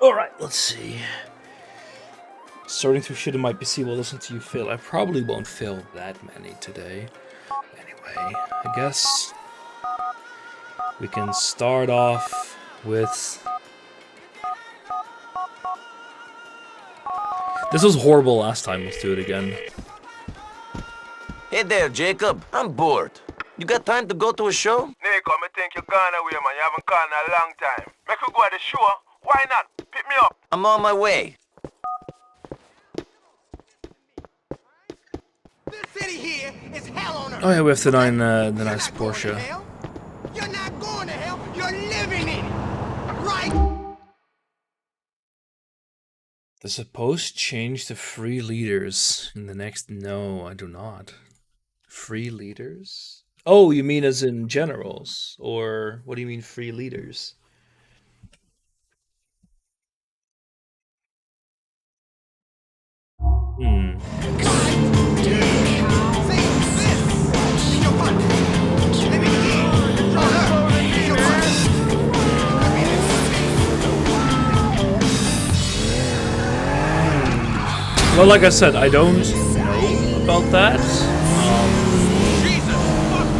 Alright, let's see. Sorting through shit in my PC will listen to you fail. I probably won't fail that many today. Anyway, I guess we can start off with... This was horrible last time, let's do it again. Hey there, Jacob. I'm bored. You got time to go to a show? Nico, I think you're gone away, man. You haven't called in a long time. Make we go to the show. Why not? Pick me up. I'm on my way. This city here is hell on earth. Oh yeah, we have the nice Porsche. You're not going to hell. You're living in it. Right? Does the post change to free leaders in the next? No, I do not. Free leaders? Oh, you mean as in generals? Or what do you mean free leaders? Well, like I said, I don't know about that.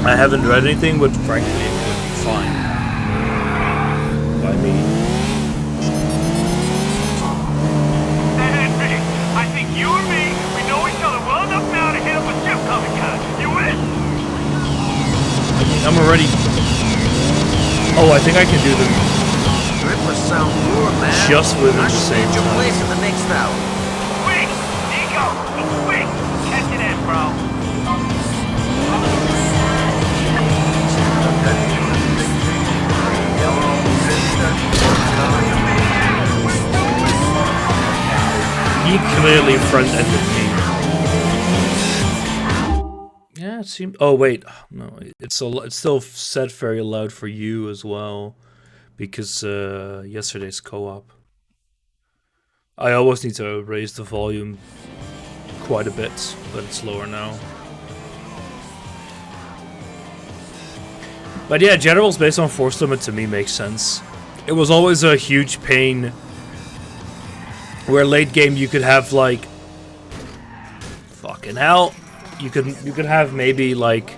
I haven't read anything, but frankly, it would be fine by me. I think you and me, we know each other well enough now to hit up a ship coming, guys. You in? I'm already... Oh, I think I can do them Ripper sound poor, man. just within the I should same get your time. place in the next hour. Quick! Nico! Quick! Catch it in, bro. He clearly front-ended me. Yeah, it seemed... Oh, wait. No, it's still set very loud for you as well. Because yesterday's co-op. I always need to raise the volume quite a bit, but it's lower now. But yeah, generals based on force limit to me makes sense. It was always a huge pain where late game you could have like fucking hell. You could have maybe like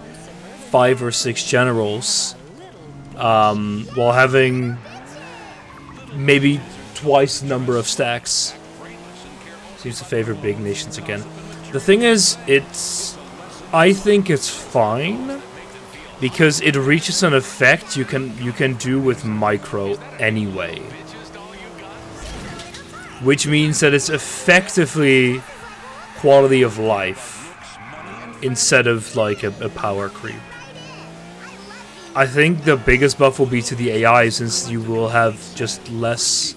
5 or 6 generals while having maybe twice the number of stacks. Seems to favor big nations again. The thing is, I think it's fine because it reaches an effect you can do with micro anyway, which means that it's effectively quality of life instead of like a power creep. I think the biggest buff will be to the AI, since you will have just less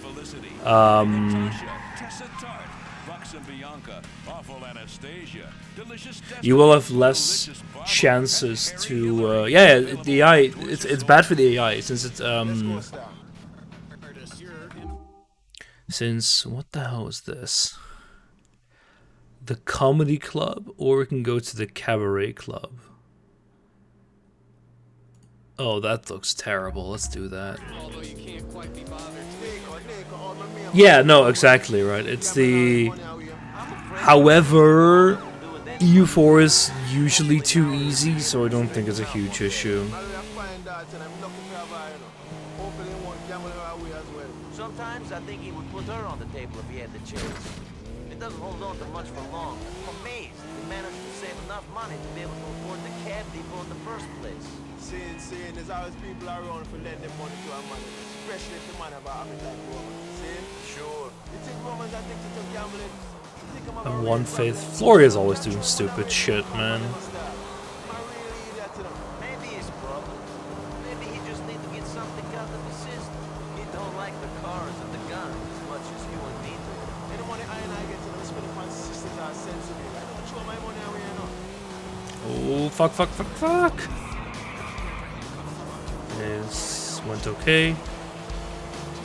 you will have less chances to yeah, the AI, it's bad for the AI since it's since what the hell is this? The comedy club, or we can go to the cabaret club. Oh, that looks terrible. Let's do that. Yeah, no, exactly, right. It's the... However, EU4 is usually too easy, so I don't think it's a huge issue. Sometimes I think he would put her on the table if he had the chance. It doesn't hold on to much for long. I'm amazed he managed to save enough money to be able to afford the cab depot in the first place. Seeing, there's always people around for lend them money to a man, especially if the man have a appetite for woman. See? Sure. You think Romans are addicted to gambling? And one faith. Floria's always doing stupid shit, man. Maybe his problem. Maybe he just needs to get something out of the system. He don't like the cars and the guns as much as you and me do. Any money I get to them, spend it on sisters are sensible. I don't throw my money away, you know. Oh, fuck. This went okay.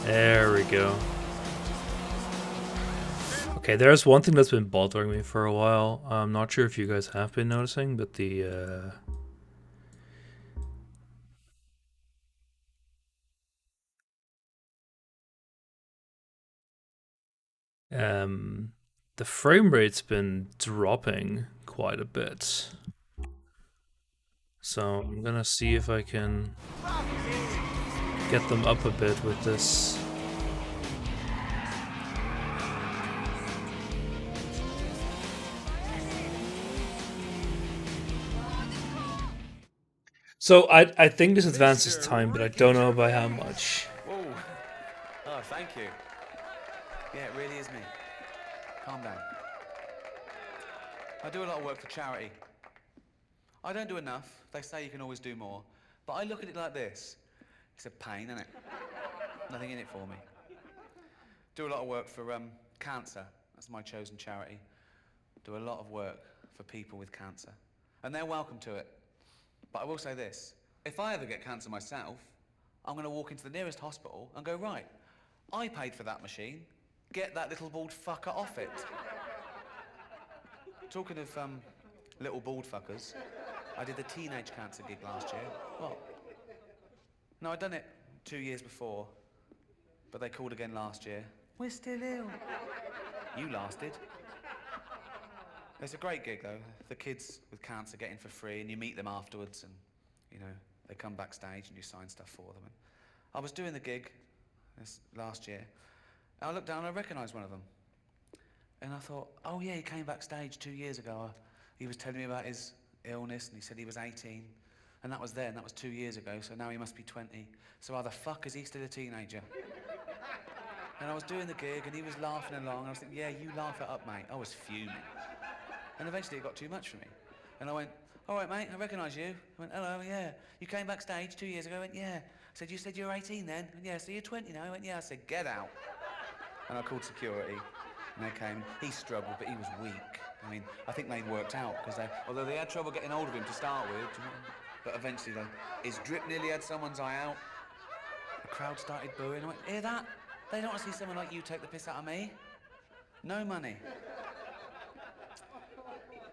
There we go. Okay, there's one thing that's been bothering me for a while. I'm not sure if you guys have been noticing, but the The frame rate's been dropping quite a bit. So I'm gonna see if I can get them up a bit with this. So I think this advances time, but I don't know by how much. Whoa. Oh, thank you. Yeah, it really is me. Calm down. I do a lot of work for charity. I don't do enough. They say you can always do more. But I look at it like this. It's a pain, isn't it? Nothing in it for me. Do a lot of work for cancer. That's my chosen charity. Do a lot of work for people with cancer. And they're welcome to it. But I will say this. If I ever get cancer myself, I'm going to walk into the nearest hospital and go, right, I paid for that machine. Get that little bald fucker off it. Talking of little bald fuckers, I did the teenage cancer gig last year. What? No, I'd done it 2 years before, but they called again last year. We're still ill. You lasted. It's a great gig, though. The kids with cancer get in for free, and you meet them afterwards, and, you know, they come backstage and you sign stuff for them. And I was doing the gig this last year, and I looked down and I recognised one of them. And I thought, oh yeah, he came backstage 2 years ago. He was telling me about his illness, and he said he was 18. And that was then, that was 2 years ago, so now he must be 20. So how the fuck is he still a teenager? And I was doing the gig, and he was laughing along, and I was thinking, yeah, you laugh it up, mate. I was fuming. And eventually it got too much for me. And I went, all right, mate, I recognise you. I went, hello, yeah. You came backstage 2 years ago? I went, yeah. I said, you said you were 18 then? I went, yeah, so you're 20 now? I went, yeah. I said, get out. And I called security, and they came. He struggled, but he was weak. I mean, I think they worked out, because although they had trouble getting hold of him to start with, but eventually his drip nearly had someone's eye out. The crowd started booing. I went, hear that? They don't want to see someone like you take the piss out of me. No money.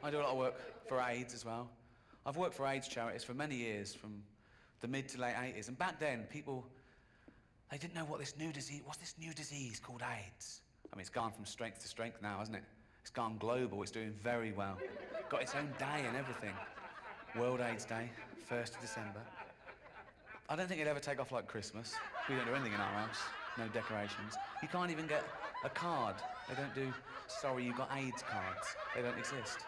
I do a lot of work for AIDS as well. I've worked for AIDS charities for many years, from the mid to late 80s. And back then, people, they didn't know what's this new disease called AIDS? I mean, it's gone from strength to strength now, hasn't it? It's gone global, it's doing very well. Got its own day and everything. World AIDS Day, 1st of December. I don't think it'd ever take off like Christmas. We don't do anything in our house, no decorations. You can't even get a card. They don't do, sorry, you got AIDS cards. They don't exist.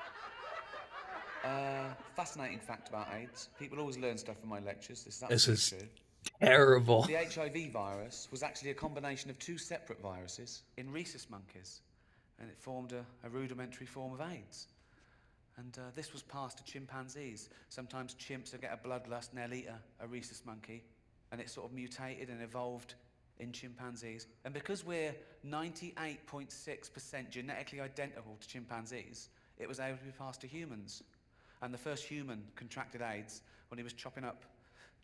Fascinating fact about AIDS. People always learn stuff from my lectures. This is terrible. The HIV virus was actually a combination of two separate viruses in rhesus monkeys, and it formed a rudimentary form of AIDS. And this was passed to chimpanzees. Sometimes chimps will get a bloodlust and they'll eat a rhesus monkey, and it sort of mutated and evolved in chimpanzees. And because we're 98.6% genetically identical to chimpanzees, it was able to be passed to humans. And the first human contracted AIDS when he was chopping up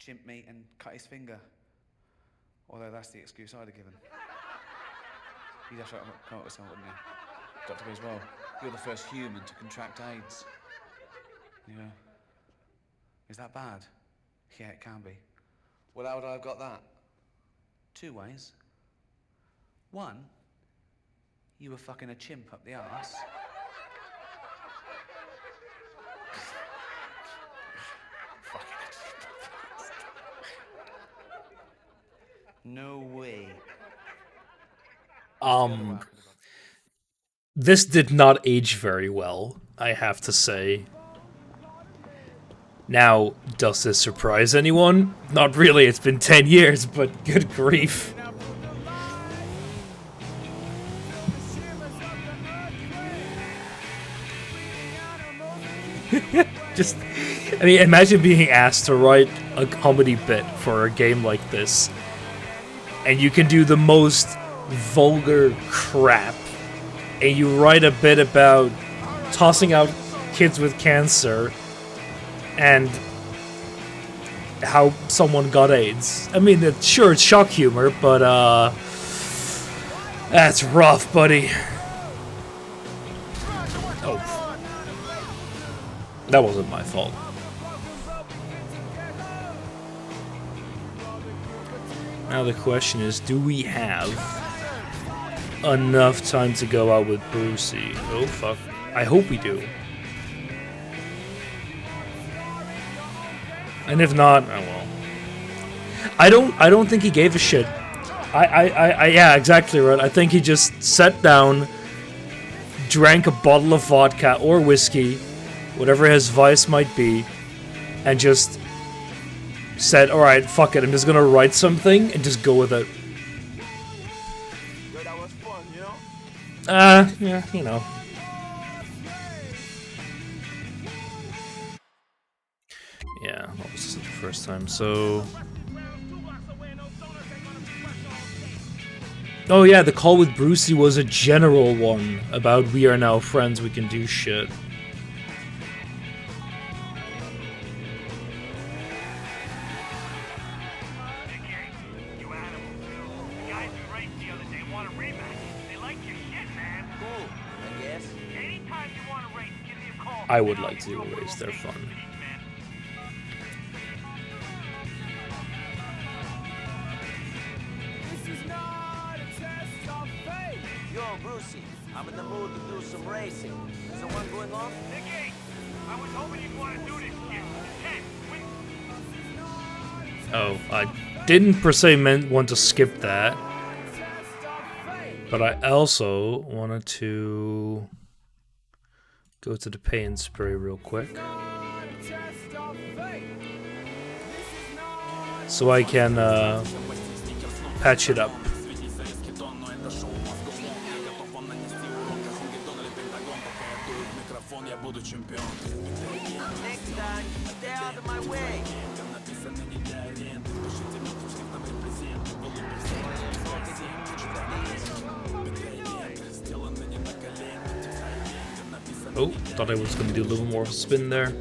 chimp meat and cut his finger. Although that's the excuse I'd have given. You'd have to come up with something, wouldn't you? Doctor goes, well, you're the first human to contract AIDS. You go, is that bad? Yeah, it can be. Well, how would I have got that? 2 ways. One, you were fucking a chimp up the arse. No way. This did not age very well, I have to say. Now, does this surprise anyone? Not really, it's been 10 years, but good grief. Just, I mean, imagine being asked to write a comedy bit for a game like this, and you can do the most vulgar crap, and you write a bit about tossing out kids with cancer and how someone got AIDS. I mean, it's shock humor, but that's rough, buddy. Oh, that wasn't my fault. Now the question is, do we have enough time to go out with Brucey. Oh fuck. I hope we do. And if not, oh well. I don't think he gave a shit. Yeah, exactly right. I think he just sat down, drank a bottle of vodka or whiskey, whatever his vice might be, and just said, alright, fuck it, I'm just gonna write something and just go with it. Yo, that was fun, you know? Yeah, you know. Yeah, what was this the first time? So... Oh yeah, the call with Brucey was a general one about we are now friends, we can do shit. I would like to race, they're fun. Yo, Brucey, I'm in the mood to do some racing. Is the one going on? Nicky, I was hoping you'd want to do this shit. Oh, I didn't per se want to skip that. But I also wanted to go to the pay and spray real quick. So I can patch it up. Next time, stay out of my way. Oh, thought I was going to do a little more spin there.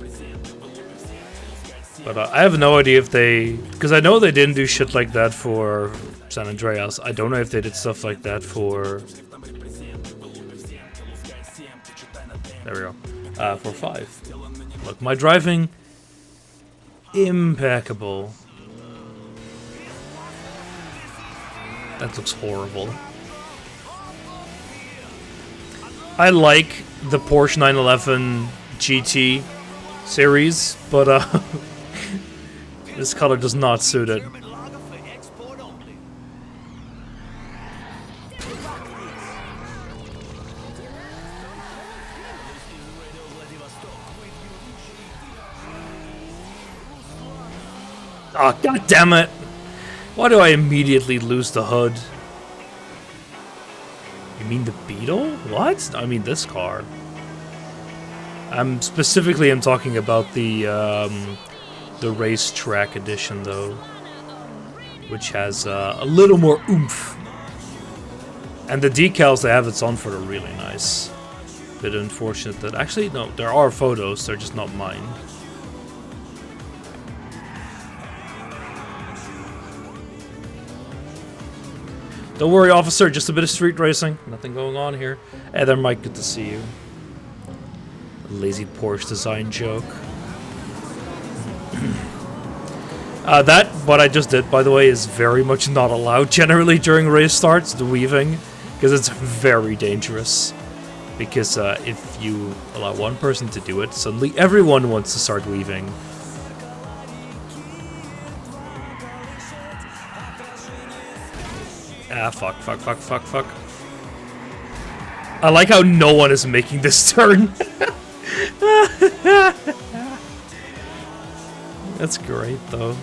But I have no idea if they... Because I know they didn't do shit like that for San Andreas. I don't know if they did stuff like that for... There we go. For 5. Look, my driving... impeccable. That looks horrible. I like the Porsche 911 GT series, but this color does not suit it. Oh, god damn it! Why do I immediately lose the hood? You mean the Beetle? What? I mean this car. I'm talking about the racetrack edition though, which has a little more oomph. And the decals they have it's on for are really nice. Bit unfortunate that actually no, there are photos, they're just not mine. Don't worry, officer, just a bit of street racing. Nothing going on here. Hey there, Mike, good to see you. Lazy Porsche design joke. That, what I just did, by the way, is very much not allowed generally during race starts, the weaving, because it's very dangerous. Because if you allow one person to do it, suddenly everyone wants to start weaving. Ah, fuck. I like how no one is making this turn. That's great, though.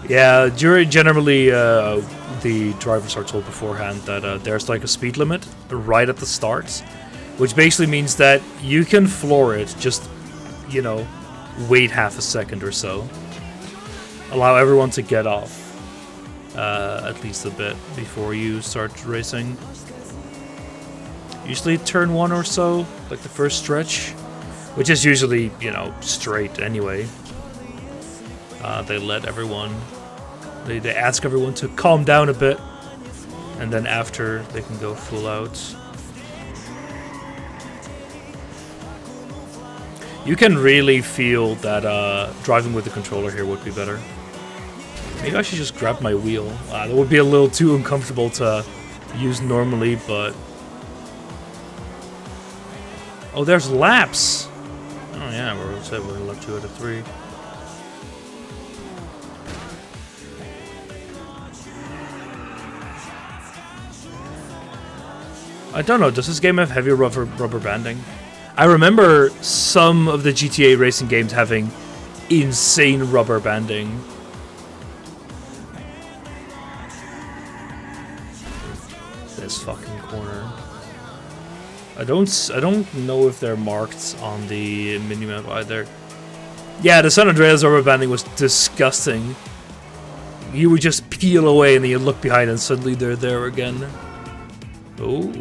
Yeah, generally, the drivers are told beforehand that there's like a speed limit right at the start, which basically means that you can floor it, just, you know, wait half a second or so. Allow everyone to get off. At least a bit before you start racing. Usually turn 1 or so, like the first stretch, which is usually, you know, straight anyway. They let everyone, they ask everyone to calm down a bit, and then after they can go full out. You can really feel that driving with the controller here would be better. Maybe I should just grab my wheel. That would be a little too uncomfortable to use normally, but... Oh, there's laps! Oh yeah, we're in lap 2 out of 3. I don't know, does this game have heavy rubber banding? I remember some of the GTA racing games having insane rubber banding. This fucking corner. I don't know if they're marked on the minimap either. Yeah, the San Andreas rubber banding was disgusting. You would just peel away and then you look behind and suddenly they're there again. Oh.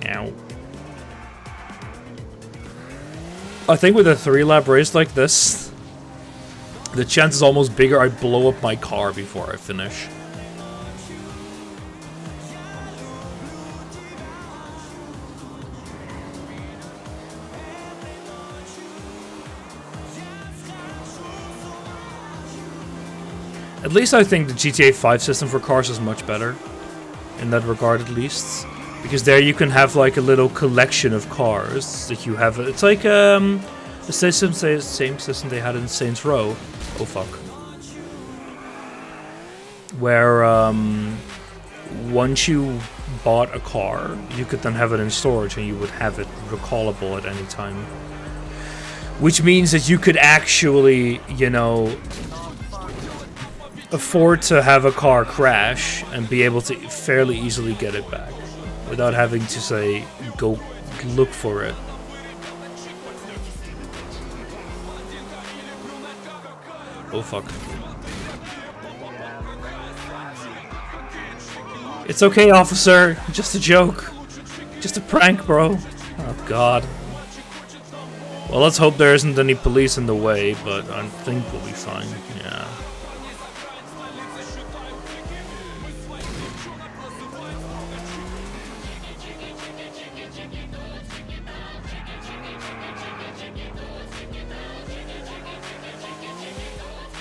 Ow. I think with a 3-lap race like this, the chance is almost bigger I blow up my car before I finish. At least I think the GTA 5 system for cars is much better. In that regard, at least. Because there you can have like a little collection of cars that you have. It's like the same system they had in Saints Row. Oh fuck. Where once you bought a car, you could then have it in storage and you would have it recallable at any time. Which means that you could actually, you know, afford to have a car crash and be able to fairly easily get it back without having to, say, go look for it. Oh fuck. It's okay, officer. Just a joke. Just a prank, bro. Oh god. Well, let's hope there isn't any police in the way, but I think we'll be fine. Yeah.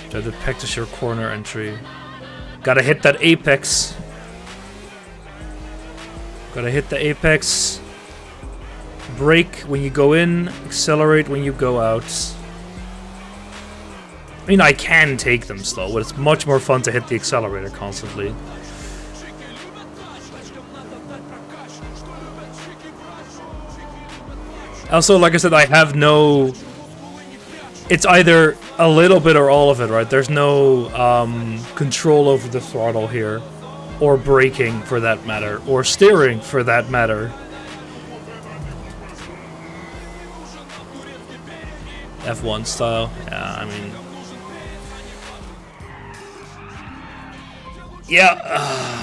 Try to practice your corner entry. Gotta hit that apex. Gotta hit the apex. Brake when you go in, accelerate when you go out. I mean, I can take them slow, but it's much more fun to hit the accelerator constantly. Also, like I said, I have no... It's either a little bit or all of it, right? There's no control over the throttle here. Or braking, for that matter. Or steering, for that matter. F1 style. Yeah, I mean... Yeah.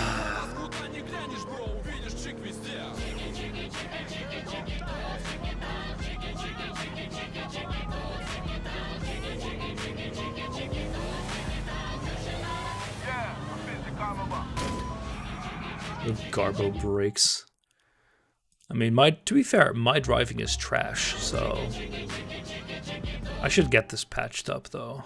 Garbo brakes. I mean, to be fair, my driving is trash, so I should get this patched up, though.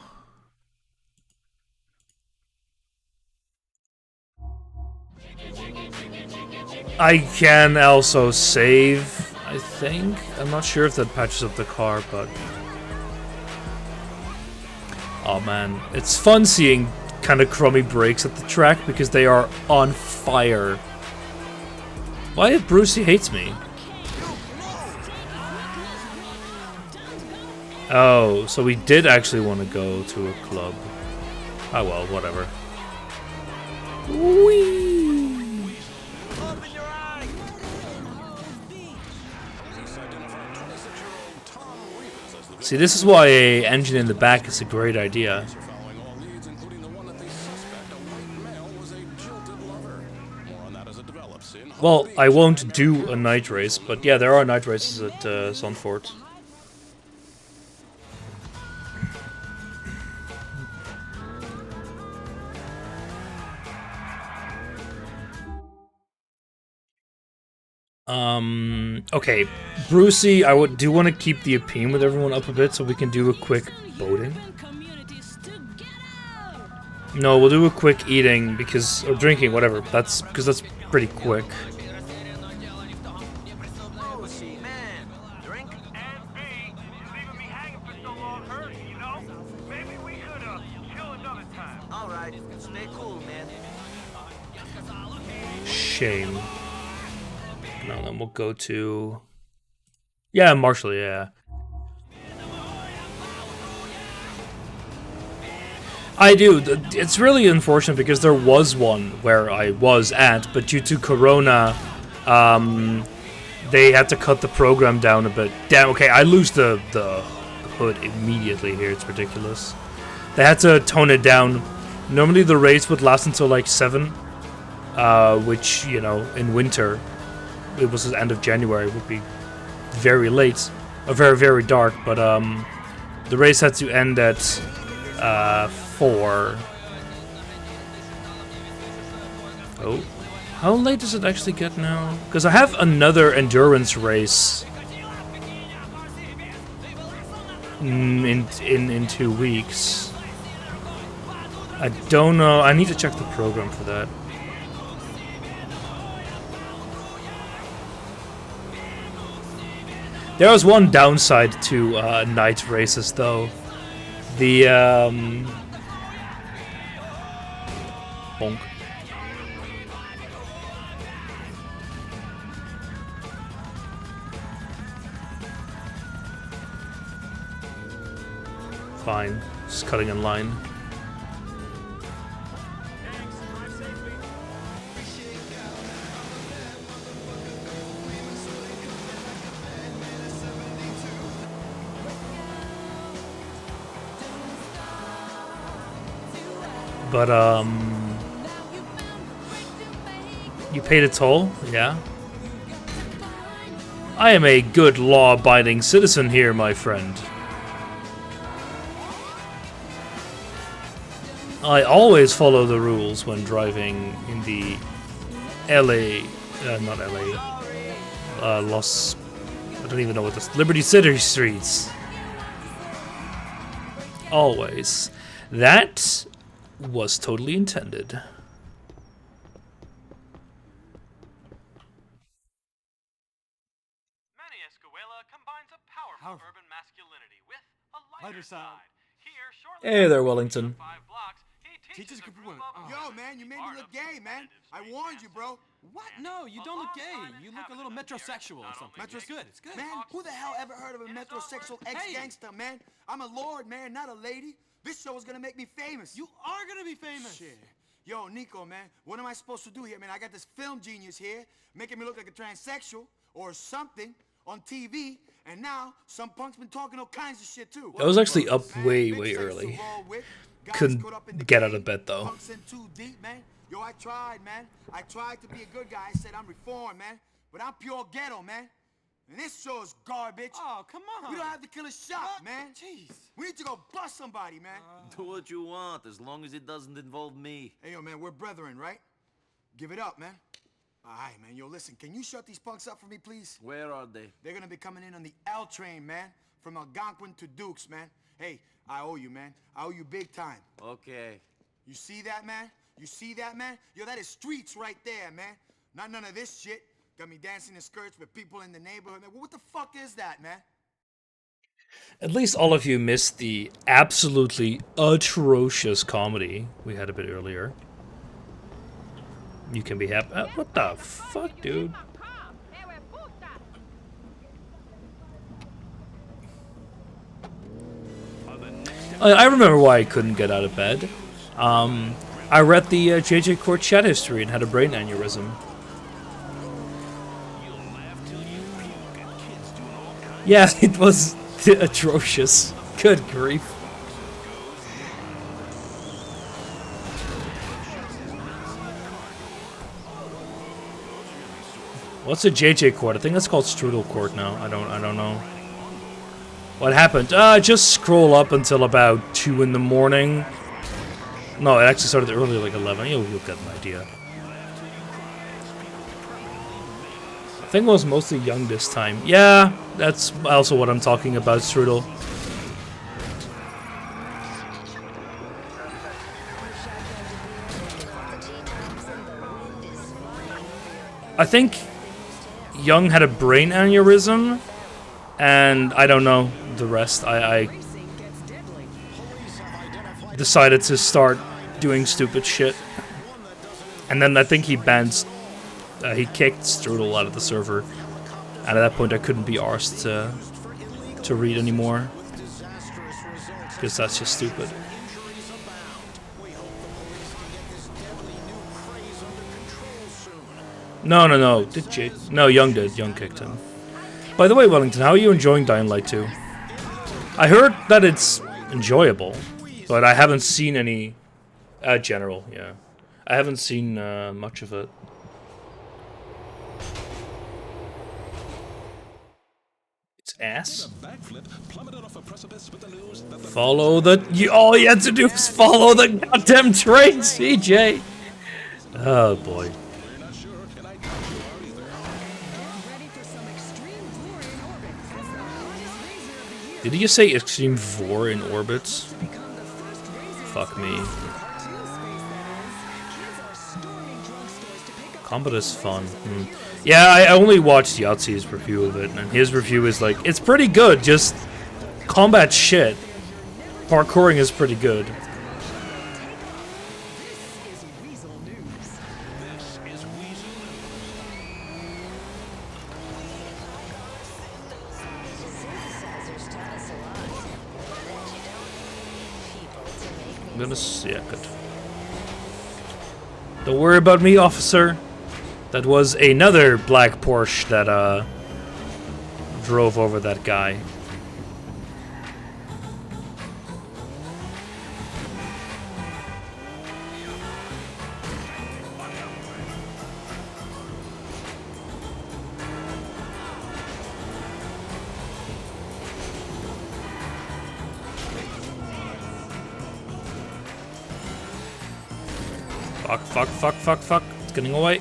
I can also save, I think. I'm not sure if that patches up the car, but... Oh man, it's fun seeing kind of crummy brakes at the track because they are on fire. Why if Brucey hates me? Oh, so we did actually want to go to a club. Oh well, whatever. Whee! See, this is why an engine in the back is a great idea. Well, I won't do a night race, but yeah, there are night races at Zandvoort. Okay, Brucey, I do want to keep the opinion with everyone up a bit so we can do a quick boating. No, we'll do a quick eating because, or drinking, whatever. That's pretty quick. Oh, see, man. Drink? And B, you leaving me hanging for so long hurt, you know? Maybe we could, chill another time. All right. Stay cool, man. Shame. Now then we'll go to... Yeah, Marshall, yeah. I do. It's really unfortunate because there was one where I was at, but due to Corona, they had to cut the program down a bit. Damn, okay, I lose the hood immediately here. It's ridiculous. They had to tone it down. Normally the race would last until like 7, which, you know, in winter, it was the end of January, would be very late, or very, very dark, but the race had to end at 4. Oh, how late does it actually get now? Because I have another endurance race in 2 weeks. I don't know. I need to check the program for that. There was one downside to night races, though. The bonk. Fine, just cutting in line. But, you paid a toll? Yeah. I am a good law-abiding citizen here, my friend. I always follow the rules when driving in the LA, not LA, Los, I don't even know what this, Liberty City streets. Always. That was totally intended. Manny Escuela combines a powerful urban masculinity with a lighter side. Here, shortly Hey there, Wellington. 5 blocks, he teaches a group of Yo, man, you made me look gay, man. I warned you, bro. What? No, you don't look gay. You look a little metrosexual or something. It's good. It's good. Man, who the hell ever heard of a metrosexual ex-gangster, man? I'm a lord, man, not a lady. This show is gonna make me famous. You are gonna be famous. Shit. Yo, Nico, man, what am I supposed to do here, man? I got this film genius here, making me look like a transsexual or something on TV, and now some punk's been talking all kinds of shit, too. I was actually up Man, way, big way sense early. to roll with. Guys Couldn't caught up in the get out game. of bed, though. Punks in too deep, man. Yo, I tried, man. I tried to be a good guy. I said I'm reformed, man. But I'm pure ghetto, man. And this show's garbage. Oh, come on. We don't have to kill a shot, What? man. Jeez. We need to go bust somebody, man. Do what you want, as long as it doesn't involve me. Hey, yo, man, we're brethren, right? Give it up, man. All right, man. Yo, listen, can you shut these punks up for me, please? Where are they? They're gonna be coming in on the L train, man. From Algonquin to Dukes, man. Hey, I owe you, man. I owe you big time. Okay. You see that, man? You see that, man? Yo, that is streets right there, man. Not none of this shit. Got me dancing in skirts with people in the neighborhood. Man, what the fuck is that, man? At least all of you missed the absolutely atrocious comedy we had a bit earlier. You can be happy. What the fuck, dude? I remember why I couldn't get out of bed. I read the JJ Court chat history and had a brain aneurysm. Yeah, it was atrocious. Good grief. What's a JJ Court? I think that's called Strudel Court now. I don't know. What happened? Just scroll up until about 2 in the morning. No, it actually started early, like 11. You'll get an idea. I think I was mostly young this time. Yeah, that's also what I'm talking about, Strudel. I think Young had a brain aneurysm, and I don't know the rest. I decided to start doing stupid shit, and then I think he banned, he kicked Strudel out of the server, and at that point I couldn't be arsed to read anymore, because that's just stupid. No. Did Jade? No, Young did. Young kicked him. By the way, Wellington, how are you enjoying Dying Light 2? I heard that it's enjoyable, but I haven't seen any... General, yeah. I haven't seen much of it. It's ass. Follow the... all you had to do was follow the goddamn train, CJ! Oh, boy. Did you say Extreme Vor in orbits? Fuck me. Combat is fun. Yeah, I only watched Yahtzee's review of it, and his review is like, it's pretty good, just combat shit. Parkouring is pretty good. Yeah, good. Don't worry about me, officer. That was another black Porsche that drove over that guy. Fuck. It's getting away.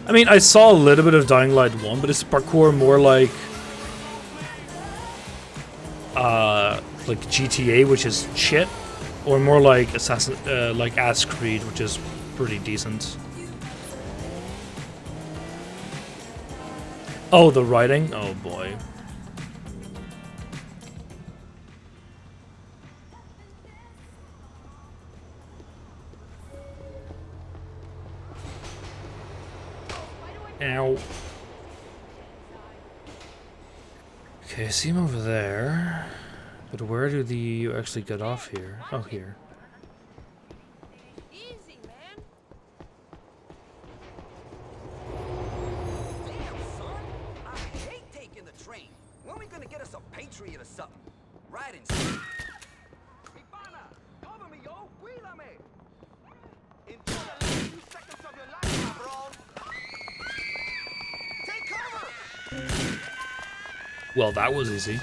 I mean, I saw a little bit of Dying Light 1, but is parkour more like GTA, which is shit? Or more like like Assassin's Creed, which is pretty decent. Oh, the writing? Oh boy. Ow. Okay, I see him over there. But where do you actually get off here? Oh, here. Easy, man. Damn, son. I hate taking the train. When are we gonna get us a Patriot or something? Riding. Ivana, cover me, yo. Cuídame. Enjoy the last few seconds of your life, bro. Take cover. Well, that was easy.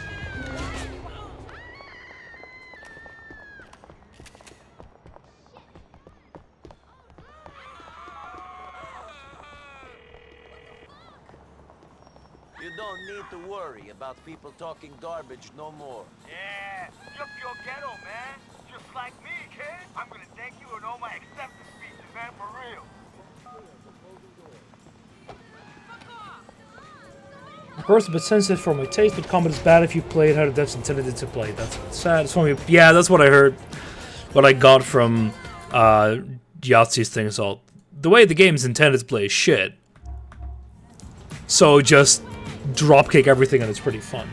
You don't need to worry about people talking garbage no more. Yeah, just your ghetto, man. Just like me, kid. I'm gonna thank you in all my acceptance speeches, man, for real. Of course, a bit sensitive for my taste, but combat is bad if you play it how the devs intended it to play. That's sad. It's funny. Yeah, that's what I heard. What I got from Yahtzee's thing is all the way the game's intended to play is shit. So just dropkick everything and it's pretty fun.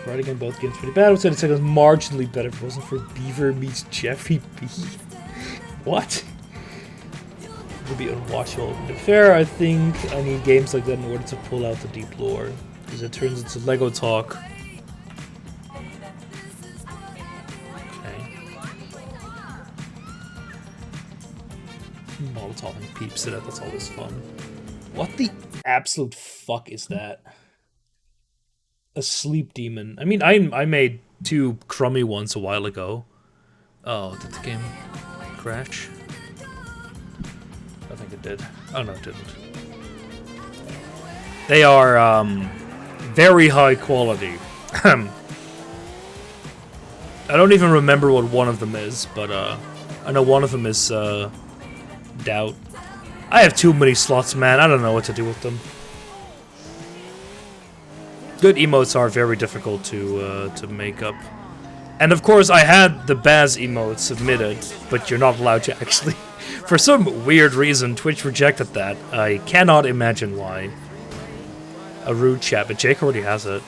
Writing in both games pretty bad. I would say the second was marginally better if it wasn't for Beaver meets Jeffrey B. What? It would be unwatchable. To be fair, I think I need games like that in order to pull out the deep lore, because it turns into Lego talk. Molotov and peeps it up, that's always fun. What the absolute fuck is that? A sleep demon. I mean, I made 2 crummy ones a while ago. Oh, did the game crash? I think it did. Oh no, it didn't. They are very high quality. I don't even remember what one of them is, but I know one of them is Doubt. I have too many slots, man. I don't know what to do with them. Good emotes are very difficult to make up. And of course, I had the Baz emote submitted, but you're not allowed to actually. For some weird reason, Twitch rejected that. I cannot imagine why. A rude chat, but Jake already has it.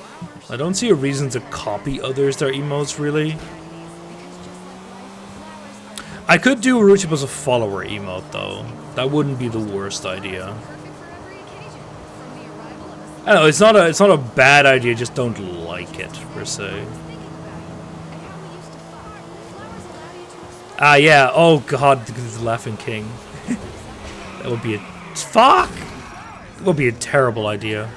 I don't see a reason to copy others their emotes, really. I could do rude chat as a follower emote, though. That wouldn't be the worst idea. I don't know, it's not a bad idea, just don't like it, per se. Ah, yeah. Oh, God, the Laughing King. That would be a... Fuck! That would be a terrible idea.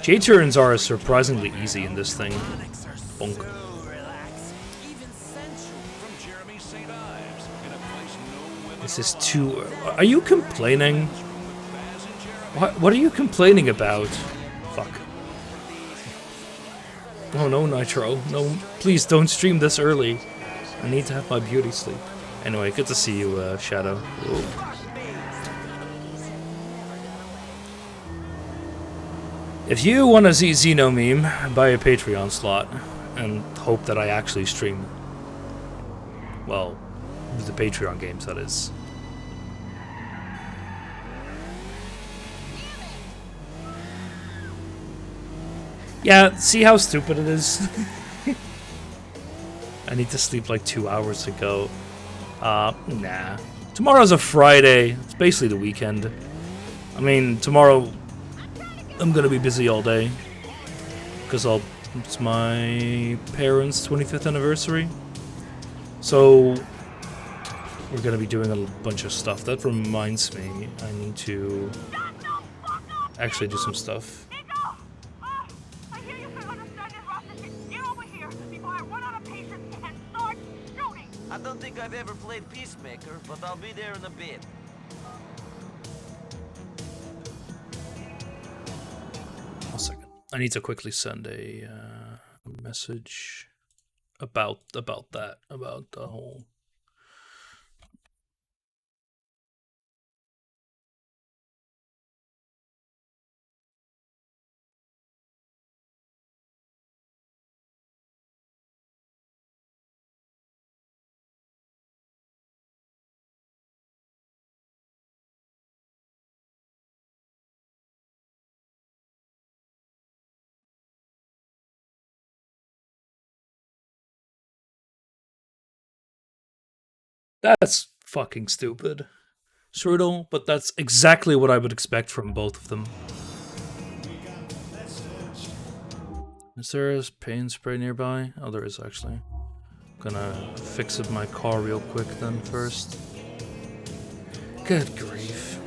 J-turns are surprisingly easy in this thing. Bonk. This is too... Are you complaining? What are you complaining about? Fuck. Oh no, Nitro. No, please don't stream this early. I need to have my beauty sleep. Anyway, good to see you, Shadow. Whoa. If you want to see Xeno meme, buy a Patreon slot and hope that I actually stream. Well, the Patreon games, that is. Yeah, see how stupid it is? I need to sleep like 2 hours ago. Nah. Tomorrow's a Friday. It's basically the weekend. I mean, tomorrow I'm gonna be busy all day. Because it's my parents' 25th anniversary. So we're gonna be doing a bunch of stuff. That reminds me, I need to actually do some stuff. I don't think I've ever played Peacemaker, but I'll be there in a bit. One second. I need to quickly send a message about the whole. That's fucking stupid. Strudel, but that's exactly what I would expect from both of them. Is there a paint spray nearby? Oh, there is actually. Gonna fix up my car real quick then first. Good grief.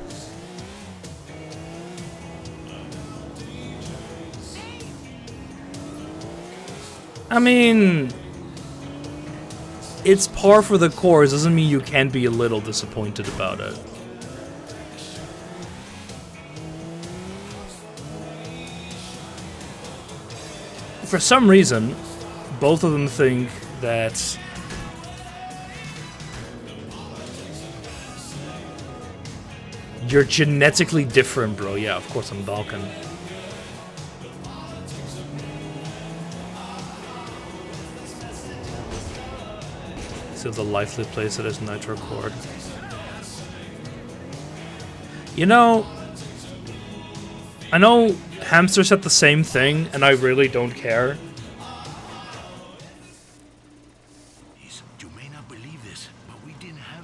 I mean, it's par for the course, doesn't mean you can't be a little disappointed about it. For some reason, both of them think that you're genetically different, bro. Yeah, of course I'm Balkan. So the lively place that is Nitro Cord. You know, I know Hamster said the same thing, and I really don't care.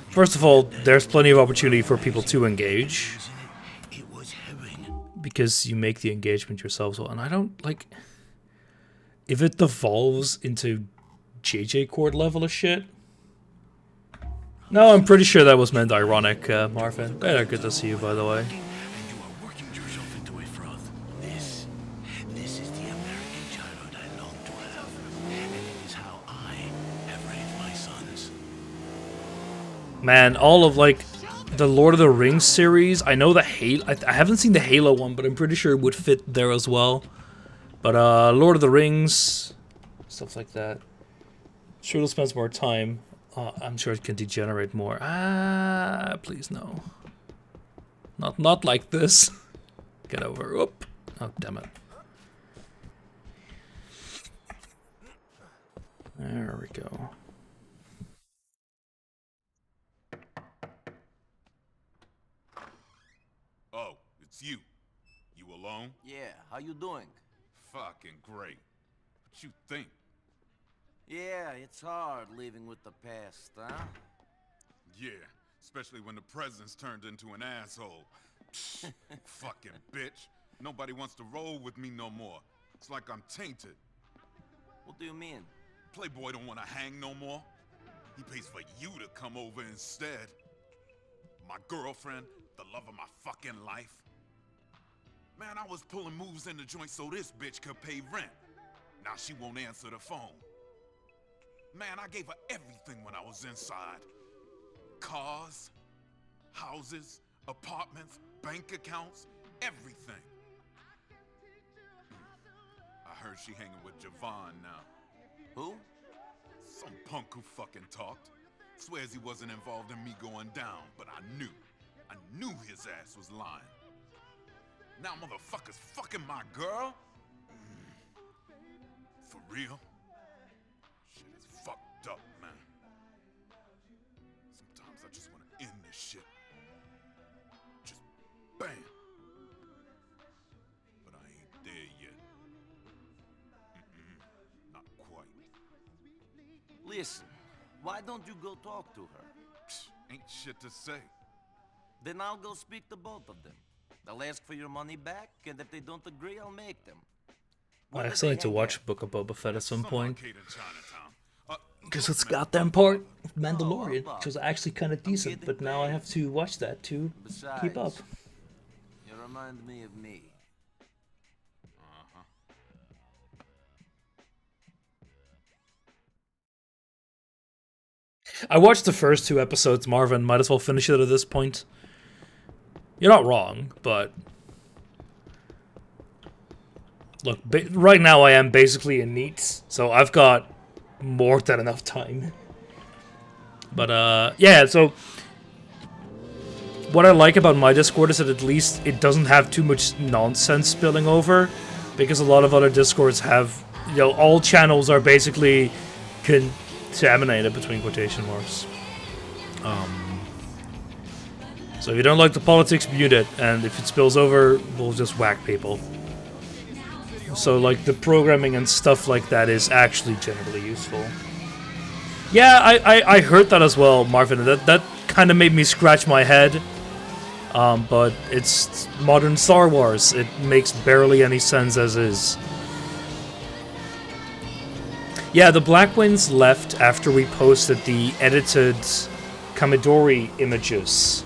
First of all, there's plenty of opportunity for people to engage. Because you make the engagement yourself, so, and I don't, like... If it devolves into JJ Cord level of shit... No, I'm pretty sure that was meant ironic, Marvin. Hey, good to see you, by the way. Man, all of like the Lord of the Rings series. I know the Halo. I haven't seen the Halo one, but I'm pretty sure it would fit there as well. But Lord of the Rings, stuff like that. Sure, it'll spend more time. I'm sure it can degenerate more. Please no. Not like this. Get over. Oop. Oh, damn it. There we go. Oh, it's you. You alone? Yeah, how you doing? Fucking great. What you think? Yeah, it's hard living with the past, huh? Yeah, especially when the president's turned into an asshole. Fucking bitch. Nobody wants to roll with me no more. It's like I'm tainted. What do you mean? Playboy don't want to hang no more. He pays for you to come over instead. My girlfriend, the love of my fucking life. Man, I was pulling moves in the joint so this bitch could pay rent. Now she won't answer the phone. Man, I gave her everything when I was inside. Cars, houses, apartments, bank accounts, everything. I heard she hanging with Javon now. Who? Some punk who fucking talked. Swears he wasn't involved in me going down, but I knew his ass was lying. Now motherfuckers fucking my girl? For real? Shit is fucked up, man. Sometimes I just want to end this shit. Just bam. But I ain't there yet. Not quite. Listen, why don't you go talk to her? Ain't shit to say. Then I'll go speak to both of them. They'll ask for your money back, and if they don't agree, I'll make them. I still need to watch Book of Boba Fett at some point. arcade in Chinatown. Because it's goddamn part of Mandalorian, which was actually kind of decent, but now I have to watch that to keep up. You remind me of me. I watched the first 2 episodes, Marvin. Might as well finish it at this point. You're not wrong, but... Look, right now I am basically in NEET, so I've got more than enough time. But, yeah, so... What I like about my Discord is that at least it doesn't have too much nonsense spilling over, because a lot of other Discords have, you know, all channels are basically contaminated between quotation marks. So if you don't like the politics, mute it, and if it spills over, we'll just whack people. So, like, the programming and stuff like that is actually generally useful. Yeah, I heard that as well, Marvin. That kind of made me scratch my head. But it's modern Star Wars. It makes barely any sense as is. Yeah, the Black Winds left after we posted the edited Kamidori images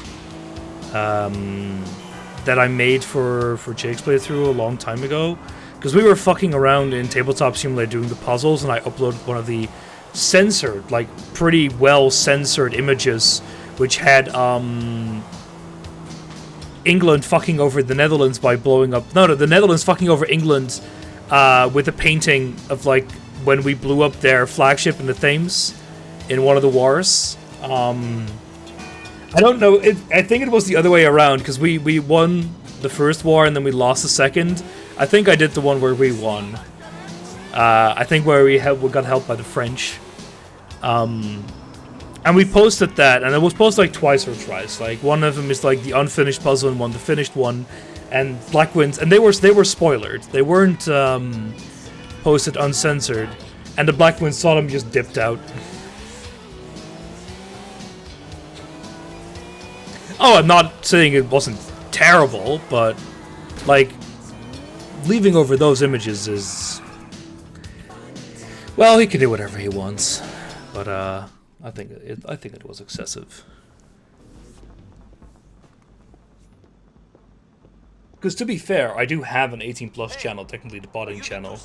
that I made for Jake's playthrough a long time ago. Because we were fucking around in Tabletop Simulator doing the puzzles, and I uploaded one of the censored, like, pretty well censored images, which had, England fucking over the Netherlands by blowing up... No, the Netherlands fucking over England with a painting of, like, when we blew up their flagship in the Thames in one of the wars. I don't know, I think it was the other way around, because we won the first war and then we lost the second. I think I did the one where we won. I think where we got helped by the French. And we posted that, and it was posted like twice or thrice. Like, one of them is like the unfinished puzzle and one the finished one. And Black Winds, and they were spoilered. They weren't posted uncensored. And the Black Winds saw them just dipped out. Oh, I'm not saying it wasn't terrible, but, like, leaving over those images is... Well, he can do whatever he wants. But, I think it was excessive. Because to be fair, I do have an 18+ channel, technically the botting channel,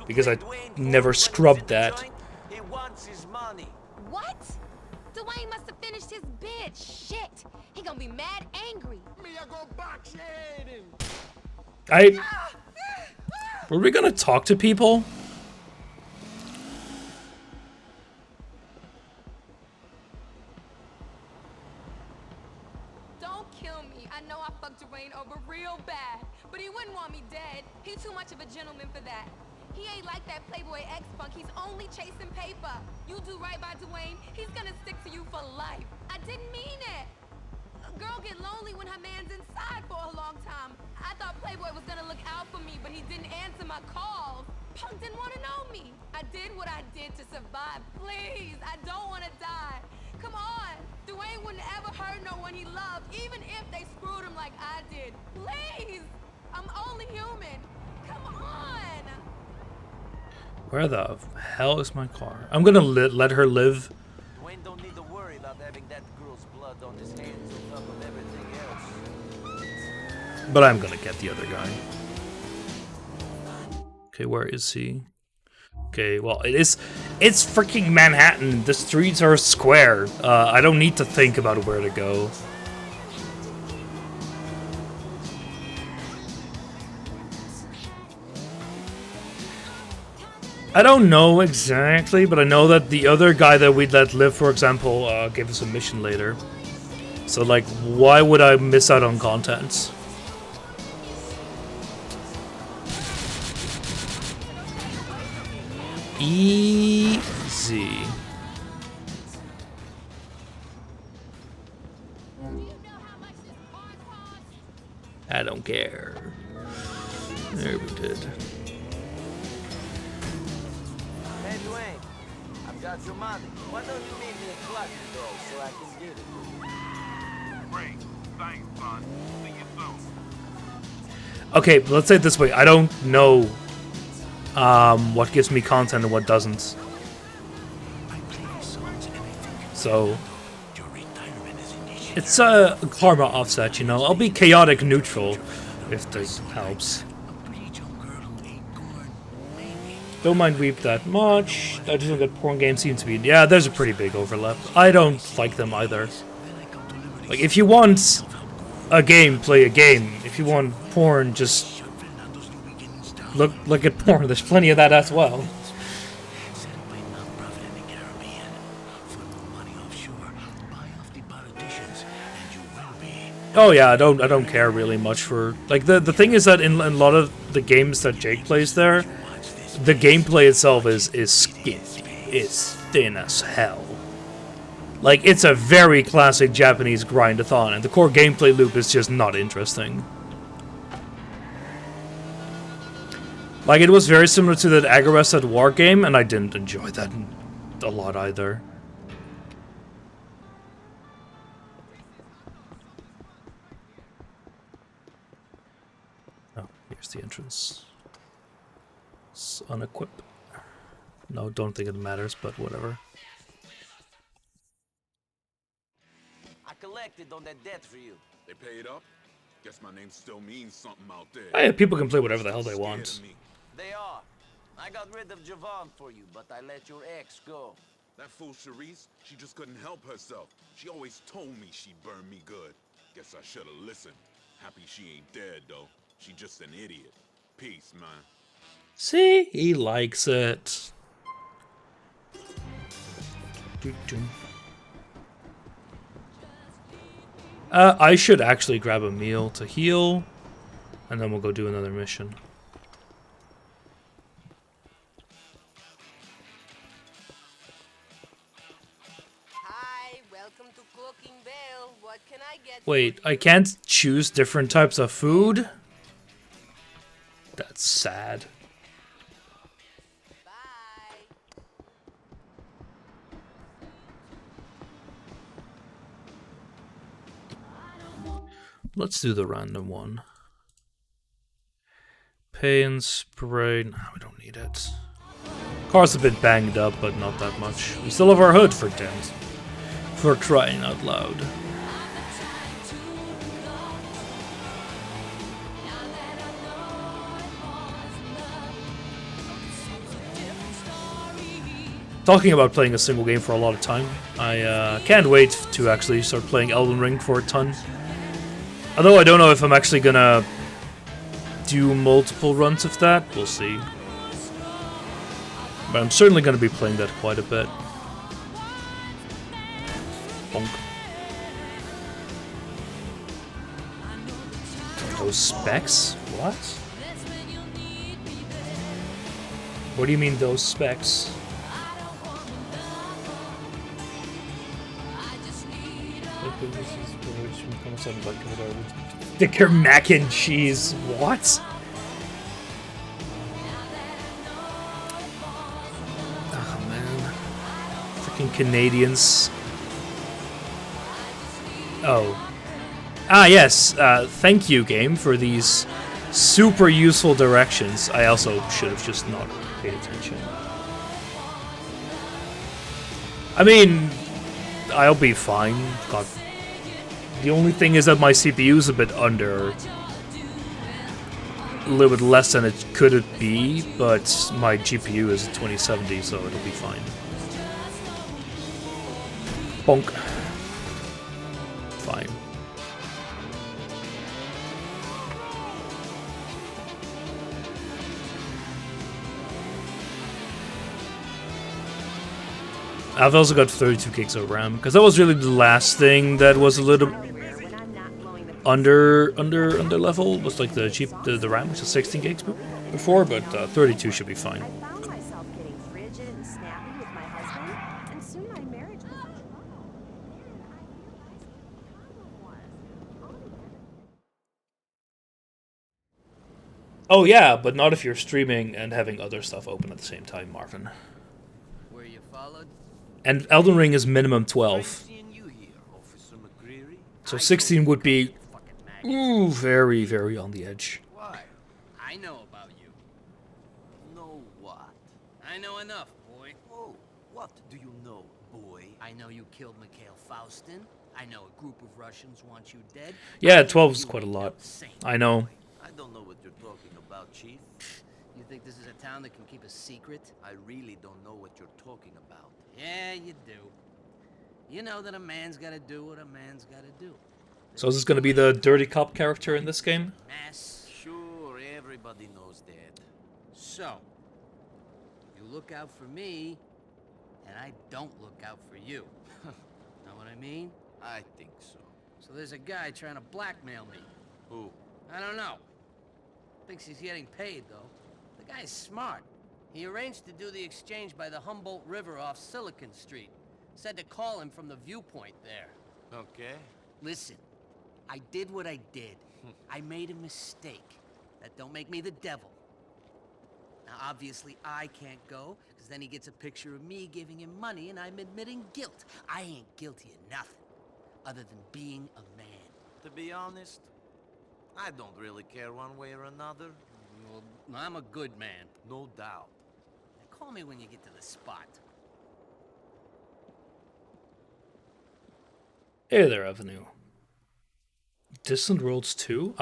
because I never scrubbed that. He wants his money. What? Dwayne must have finished his bid. Shit. He gonna be mad angry. Were we gonna talk to people? Don't kill me. I know I fucked Dwayne over real bad, but he wouldn't want me dead. He's too much of a gentleman for that. He ain't like that Playboy ex-punk. He's only chasing paper. You do right by Dwayne, he's gonna stick to you for life. I didn't mean it. A girl get lonely when her man's inside for a long time. I thought Playboy was gonna look out for me, but he didn't answer my calls. Punk didn't want to know me. I did what I did to survive. Please, I don't want to die. Come on. Dwayne wouldn't ever hurt no one he loved, even if they screwed him like I did. Please. I'm only human. Come on. Where the hell is my car? I'm gonna let her live. Dwayne don't need to worry about having that girl's blood on his hands on top of everything else. But I'm gonna get the other guy. Okay, where is he? Okay, well, it's freaking Manhattan. The streets are square. I don't need to think about where to go. I don't know exactly, but I know that the other guy that we'd let live, for example, gave us a mission later. So, like, why would I miss out on content? Easy. I don't care. There we did. Hey, Dwayne, I've got your money. Why don't you meet me at Clutch today so I can get it? Great. Thanks, son. See you soon. Okay, let's say it this way. I don't know what gives me content and what doesn't. So it's a karma offset, you know. I'll be chaotic neutral if this helps. Don't mind Weep that much. I just think that porn games seem to be... Yeah, there's a pretty big overlap. I don't like them either. Like, if you want a game, play a game. If you want porn, just look at porn. There's plenty of that as well. Oh yeah, I don't care really much for... Like, the thing is that in a lot of the games that Jake plays there, the gameplay itself is skinny. It's thin as hell. Like, it's a very classic Japanese grind-a-thon, and the core gameplay loop is just not interesting. Like, it was very similar to that Agarest at War game, and I didn't enjoy that a lot either. Oh, here's the entrance. Let's unequip. No, don't think it matters, but whatever. I collected on that debt for you. They paid up? Guess my name still means something out there. Hey, people can play whatever the hell they want. They are. I got rid of Javon for you, but I let your ex go. That fool Charisse, she just couldn't help herself. She always told me she'd burn me good. Guess I should've listened. Happy she ain't dead, though. She just an idiot. Peace, man. See? He likes it. I should actually grab a meal to heal, and then we'll go do another mission. Hi, welcome to Cooking Bell. What can I get? Wait, I can't choose different types of food? That's sad. Bye. Let's do the random one. Pay and spray. No, we don't need it. Car's a bit banged up, but not that much. We still have our hood for dent. For crying out loud. talking about playing a single game for a lot of time. I can't wait to actually start playing Elden Ring for a ton. Although I don't know if I'm actually gonna do multiple runs of that. We'll see. But I'm certainly gonna be playing that quite a bit. Bonk. Those specs? What? What do you mean those specs? Thicker mac and cheese. What? Oh man. Freaking Canadians. Oh. Ah, yes. Thank you, game, for these super useful directions. I also should have just not paid attention. I mean, I'll be fine. God. The only thing is that my CPU is a bit under. A little bit less than it could be, but my GPU is 2070, so it'll be fine. Bonk. Fine. I've also got 32 gigs of RAM, because that was really the last thing that was a little under level, was like the cheap, the RAM, which is 16 gigs before, but 32 should be fine. Oh yeah, but not if you're streaming and having other stuff open at the same time, Marvin. Were you followed? And Elden Ring is minimum 12. So 16 would be very, very on the edge. Why? I know about you. Know what? I know enough, boy. Oh, what do you know, boy? I know you killed Mikhail Faustin. I know a group of Russians want you dead. Yeah, 12 is quite a lot. I know. I don't know what you're talking about, Chief. You think this is a town that can keep a secret? I really don't know what you're talking about. Yeah, you do. You know that a man's gotta do what a man's gotta do. So is this gonna be the dirty cop character in this game? Mass. Sure, everybody knows that. So, you look out for me, and I don't look out for you. Know what I mean? I think so. So there's a guy trying to blackmail me. Who? I don't know. Thinks he's getting paid, though. The guy's smart. He arranged to do the exchange by the Humboldt River off Silicon Street. Said to call him from the viewpoint there. Okay. Listen, I did what I did. I made a mistake. That don't make me the devil. Now, obviously, I can't go, because then he gets a picture of me giving him money, and I'm admitting guilt. I ain't guilty of nothing, other than being a man. To be honest, I don't really care one way or another. Well, I'm a good man. No doubt. Now, call me when you get to the spot. Hey there, Avenue. Distant Worlds 2?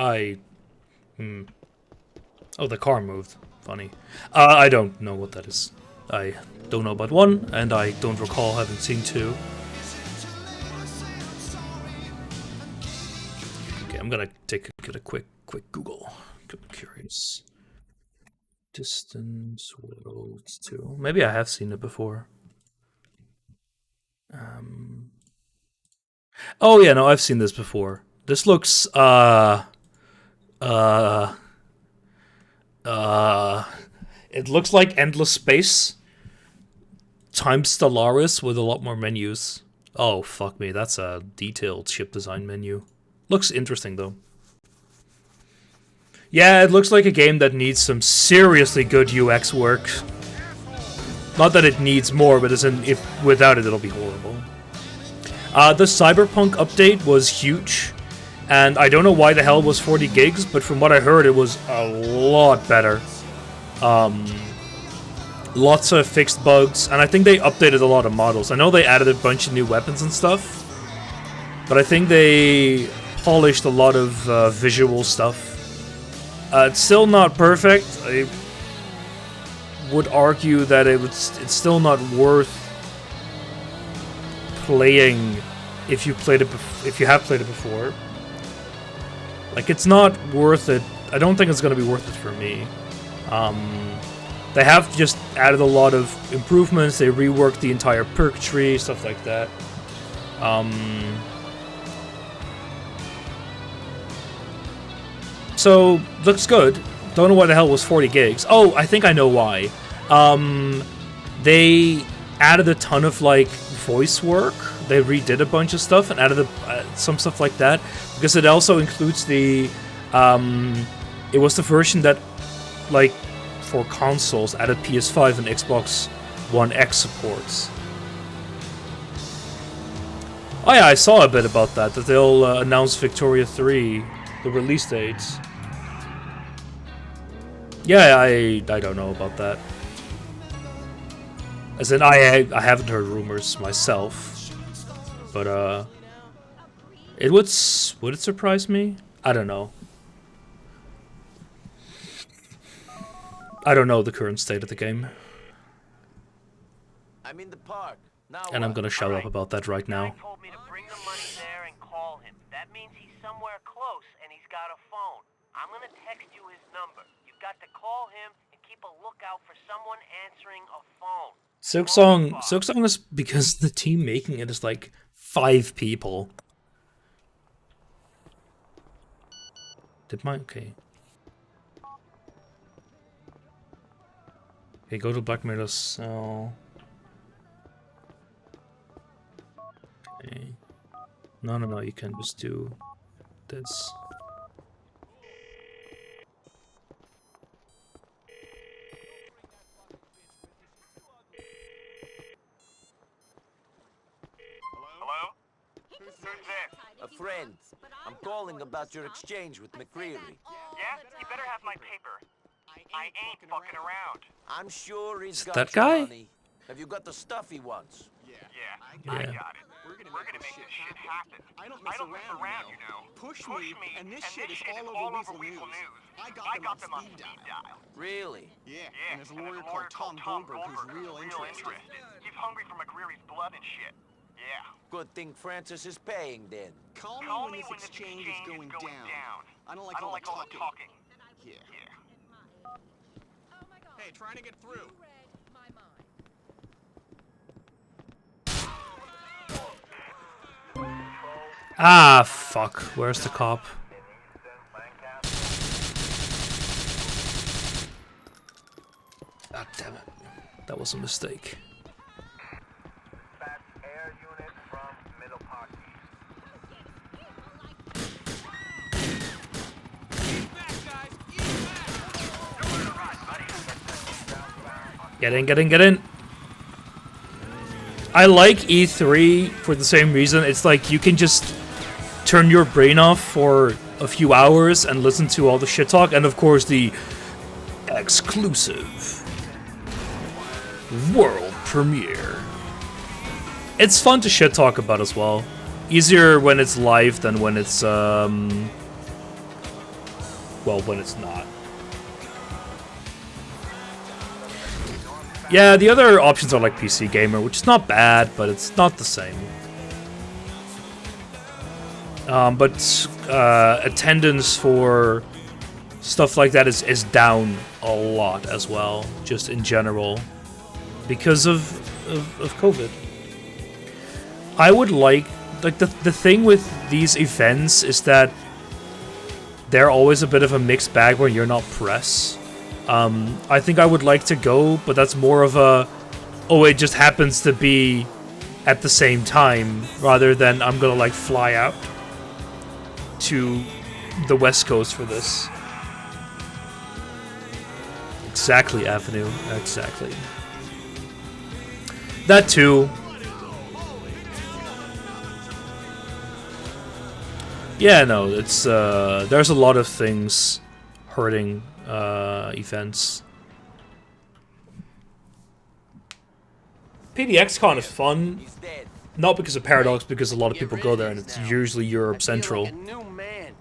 Oh, the car moved. Funny. I don't know what that is. I don't know about 1, and I don't recall having seen 2. Okay, I'm gonna get a quick Google. I'm curious. Distant Worlds 2. Maybe I have seen it before. Oh yeah, no, I've seen this before. This looks it looks like Endless Space times Stellaris with a lot more menus. Oh, fuck me, that's a detailed ship design menu. Looks interesting though. Yeah, it looks like a game that needs some seriously good UX work. Not that it needs more, but as in, if without it, it'll be horrible. The Cyberpunk update was huge, and I don't know why the hell it was 40 gigs, but from what I heard, it was a lot better. Lots of fixed bugs, and I think they updated a lot of models. I know they added a bunch of new weapons and stuff, but I think they polished a lot of visual stuff. It's still not perfect. would argue that it's still not worth playing if you have played it before. Like, it's not worth it. I don't think it's going to be worth it for me. They have just added a lot of improvements. They reworked the entire perk tree, stuff like that. So, looks good. Don't know why the hell was 40 gigs. Oh, I think I know why. They added a ton of, like, voice work. They redid a bunch of stuff and added some stuff like that. Because it also includes the... it was the version that, like, for consoles, added PS5 and Xbox One X supports. Oh yeah, I saw a bit about that they'll announce Victoria 3, the release dates. Yeah, I don't know about that. As in, I haven't heard rumors myself, but would it surprise me? I don't know. I don't know the current state of the game. I'm in the park. Now And I'm gonna shut up about that right now. Told me to bring the money there and call him. That means he's somewhere close and he's got a phone. I'm gonna text you his number. You've got to call him and keep a lookout for someone answering a phone. Silksong is because the team making it is like 5 people. Okay. Okay, go to Black Mirror cell. Okay. No, you can just do this. Hello? Who's this? A friend. I'm calling about your exchange with McCreary. Yeah? You better have my paper. I ain't fucking around. I'm sure he's got that your guy? money. Have you got the stuff he wants? Yeah, I got it. We're gonna make this shit happen. I don't mess around, you know. Push me, and this shit is all over Weasel News. I got them on speed dial. Really? Yeah, and there's a lawyer called Tom Goldberg who's real interested. He's hungry for McCreary's blood and shit. Yeah. Good thing Francis is paying then. Call me when this exchange is going down. I don't like all the talking. Yeah. Hey, trying to get through. Ah, fuck. Where's the cop? Ah, damn it. That was a mistake. Air unit from Middle Park. Get in. I like E3 for the same reason. It's like you can just turn your brain off for a few hours and listen to all the shit talk, and of course the exclusive world premiere. It's fun to shit talk about as well. Easier when it's live than when it's well, when it's not. Yeah, the other options are like PC Gamer, which is not bad, but it's not the same. But attendance for stuff like that is down a lot as well, just in general, because of COVID. I would like the thing with these events is that they're always a bit of a mixed bag when you're not press. I think I would like to go, but that's more of a, oh, it just happens to be at the same time, rather than I'm gonna like fly out to the West Coast for this. Exactly, Avenue. Exactly. That too. Yeah, no, it's there's a lot of things hurting events. PDXCon is fun, not because of Paradox, because a lot of people go there and it's usually Europe Central. Like a new man.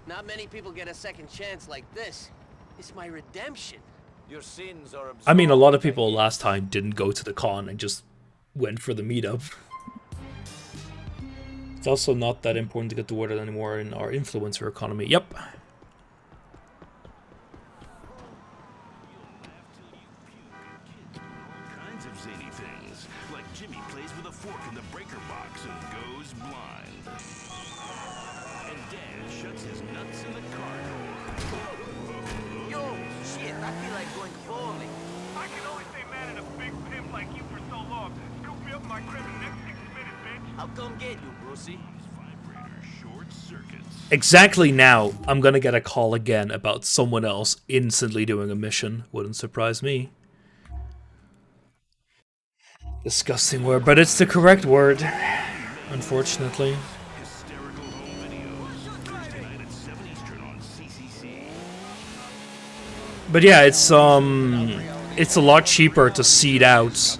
Not many people get a second chance like this. It's my redemption. Your sins are I mean, a lot of people last time didn't go to the con and just went for the meetup. It's also not that important to get the word out anymore in our influencer economy. Yep. Kinds of zany things, like Jimmy plays with a fork in the breaker box and goes blind. And Dad shuts his nuts in the car door. Yo, shit, I feel like going bowling. I can only stay mad at a big pimp like you for so long. Scoop me up in my crib in the next 6 minutes, bitch. I'll come get you, Brucey. Vibrator short circuits. Exactly now, I'm gonna get a call again about someone else instantly doing a mission. Wouldn't surprise me. Disgusting word, but it's the correct word, unfortunately. Hysterical home videos. Thursday night at 7 Eastern on CCC. But yeah, it's a lot cheaper to seed out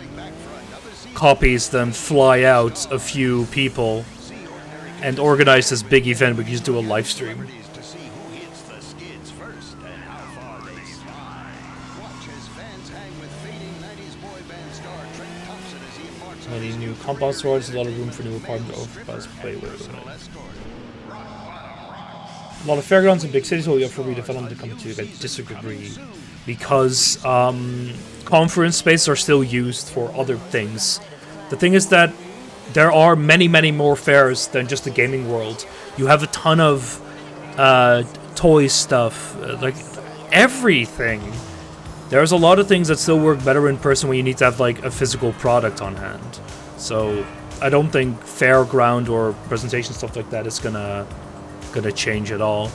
copies than fly out a few people and organize this big event. We can just do a live stream. To see who hits the skids first and how far they slide. Watch as fans hang with fading 90s boy band star Trent Thompson as he embarks on Many his new compound stores, a lot of room for new apartment overpass. Wait. A lot of fairgrounds in big cities will be up for redevelopment to come to. I disagree. Because conference spaces are still used for other things. The thing is that there are many, many more fairs than just the gaming world. You have a ton of toy stuff, like everything. There's a lot of things that still work better in person when you need to have like a physical product on hand. So I don't think fairground or presentation stuff like that is gonna change at all.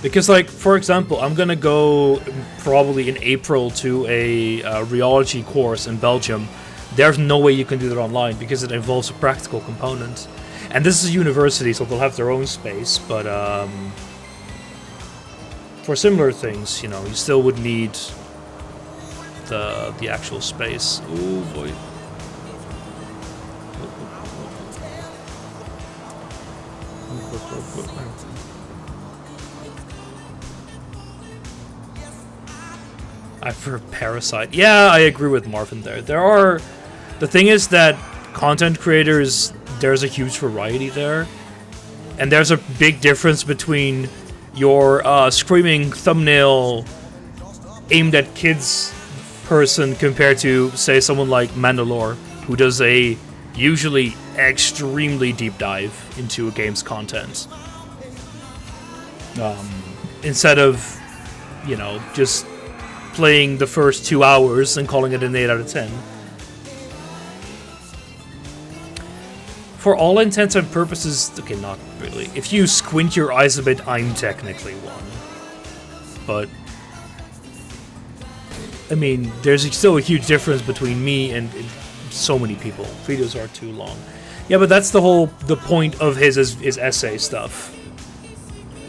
Because, like, for example, I'm gonna go probably in April to a rheology course in Belgium. There's no way you can do that online because it involves a practical component. And this is a university, so they'll have their own space, but for similar things, you know, you still would need the actual space. Oh boy. I prefer Parasite. Yeah, I agree with Marvin there. The thing is that content creators, there's a huge variety there. And there's a big difference between your screaming thumbnail aimed at kids person compared to, say, someone like Mandalore, who does a usually extremely deep dive into a game's content. Instead of, you know, just playing the first 2 hours and calling it an 8 out of 10. For all intents and purposes, okay, not really. If you squint your eyes a bit, I'm technically one. But, I mean, there's still a huge difference between me and so many people. Videos are too long. Yeah, but that's the point of his essay stuff.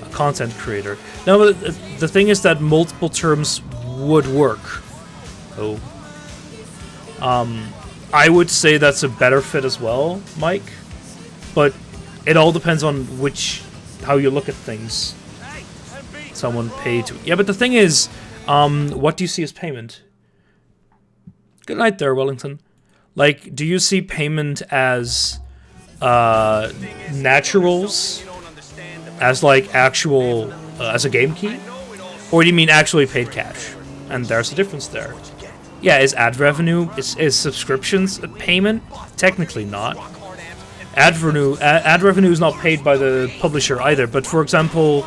A content creator. Now, the thing is that multiple terms would work. Oh. I would say that's a better fit as well, Mike. But it all depends on how you look at things. Someone paid to... Yeah, but the thing is, what do you see as payment? Good night there, Wellington. Like, do you see payment as naturals? As like actual, as a game key? Or do you mean actually paid cash? And there's a difference there. Yeah, is ad revenue, is subscriptions a payment? Technically not. Ad revenue is not paid by the publisher either, but for example,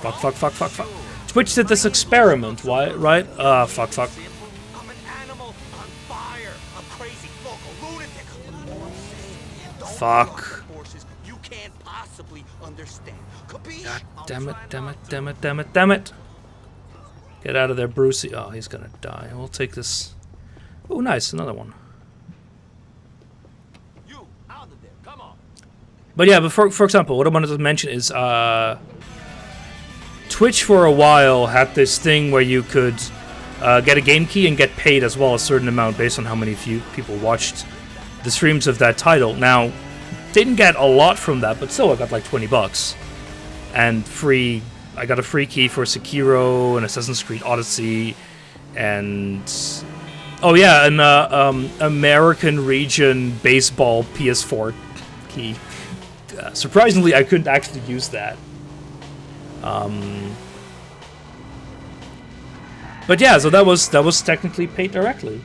fuck. Twitch did this experiment, why, right? Fuck. I'm an animal on fire. I'm crazy, local lunatic. Fuck. You can't possibly understand. God damn it. Get out of there, Brucey. Oh, he's gonna die. We'll take this. Oh, nice, another one. You out of there. Come on. But yeah, but for example, what I wanted to mention is Twitch for a while had this thing where you could get a game key and get paid as well a certain amount based on how many people watched the streams of that title. Now, didn't get a lot from that, but still I got like $20. and free. I got a free key for Sekiro and Assassin's Creed Odyssey, and oh yeah, an American region baseball PS4 key. Surprisingly, I couldn't actually use that. But yeah, so that was technically paid directly.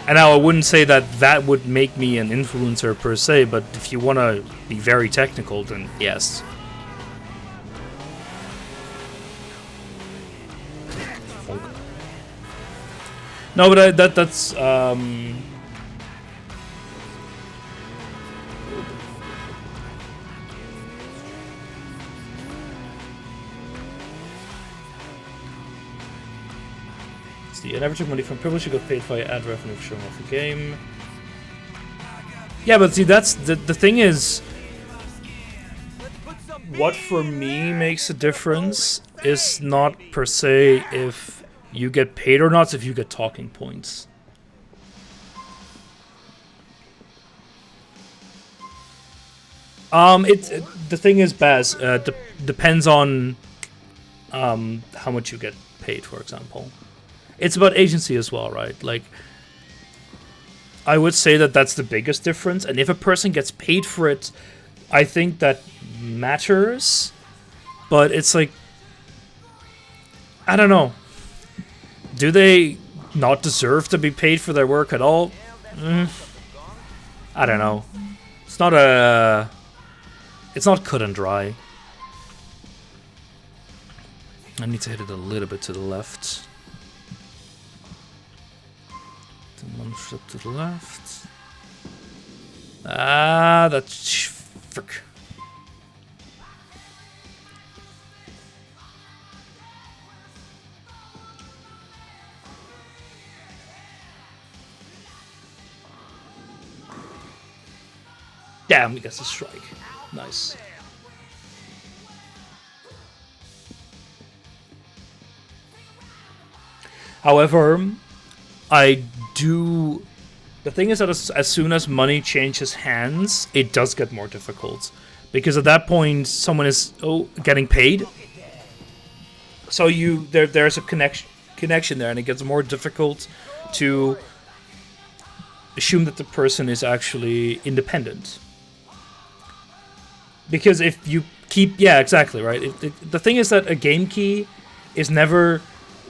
And now I wouldn't say that would make me an influencer per se, but if you want to be very technical, then yes. No, but that's I never took money from publisher, got paid via ad revenue for showing off the game. Yeah, but see, that's the thing is, what for me makes a difference is not per se if you get paid or not, it's if you get talking points. The thing is, Baz, depends on how much you get paid, for example. It's about agency as well, right? Like, I would say that that's the biggest difference. And if a person gets paid for it, I think that matters. But it's like, I don't know. Do they not deserve to be paid for their work at all? I don't know. It's not cut and dry. I need to hit it a little bit to the left. One flip to the left. Ah, that's frick. Damn, we got the strike. Nice. However, I do. The thing is that as soon as money changes hands, it does get more difficult, because at that point someone is getting paid. So there's a connection there, and it gets more difficult to assume that the person is actually independent. Because if you keep, yeah, exactly right. The thing is that a game key is never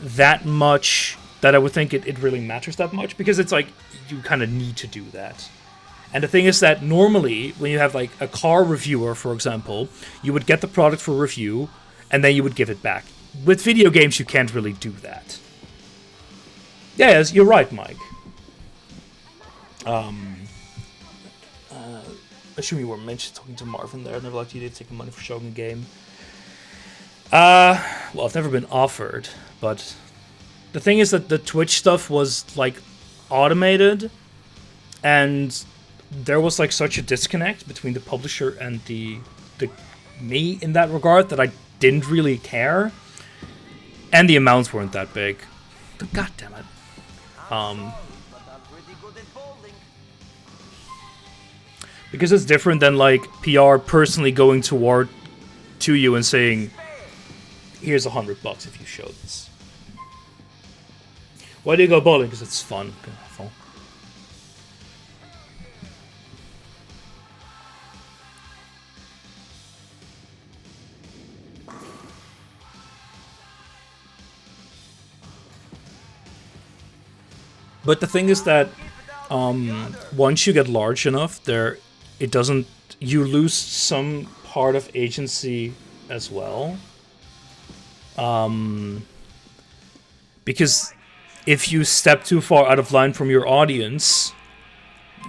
that much. That I would think it really matters that much, because it's like you kind of need to do that. And the thing is that normally when you have like a car reviewer, for example, you would get the product for review and then you would give it back. With video games, you can't really do that. Yeah, yes, you're right, Mike. Assume you were mentioned talking to Marvin there. Never liked you to take money for showing a game. Well, I've never been offered, but the thing is that the Twitch stuff was like automated, and there was like such a disconnect between the publisher and the me in that regard that I didn't really care, and the amounts weren't that big. God damn it. Because it's different than like PR personally going to you and saying, here's $100 if you show this. Why do you go bowling? Because it's fun. But the thing is that once you get large enough, you lose some part of agency as well. Because if you step too far out of line from your audience,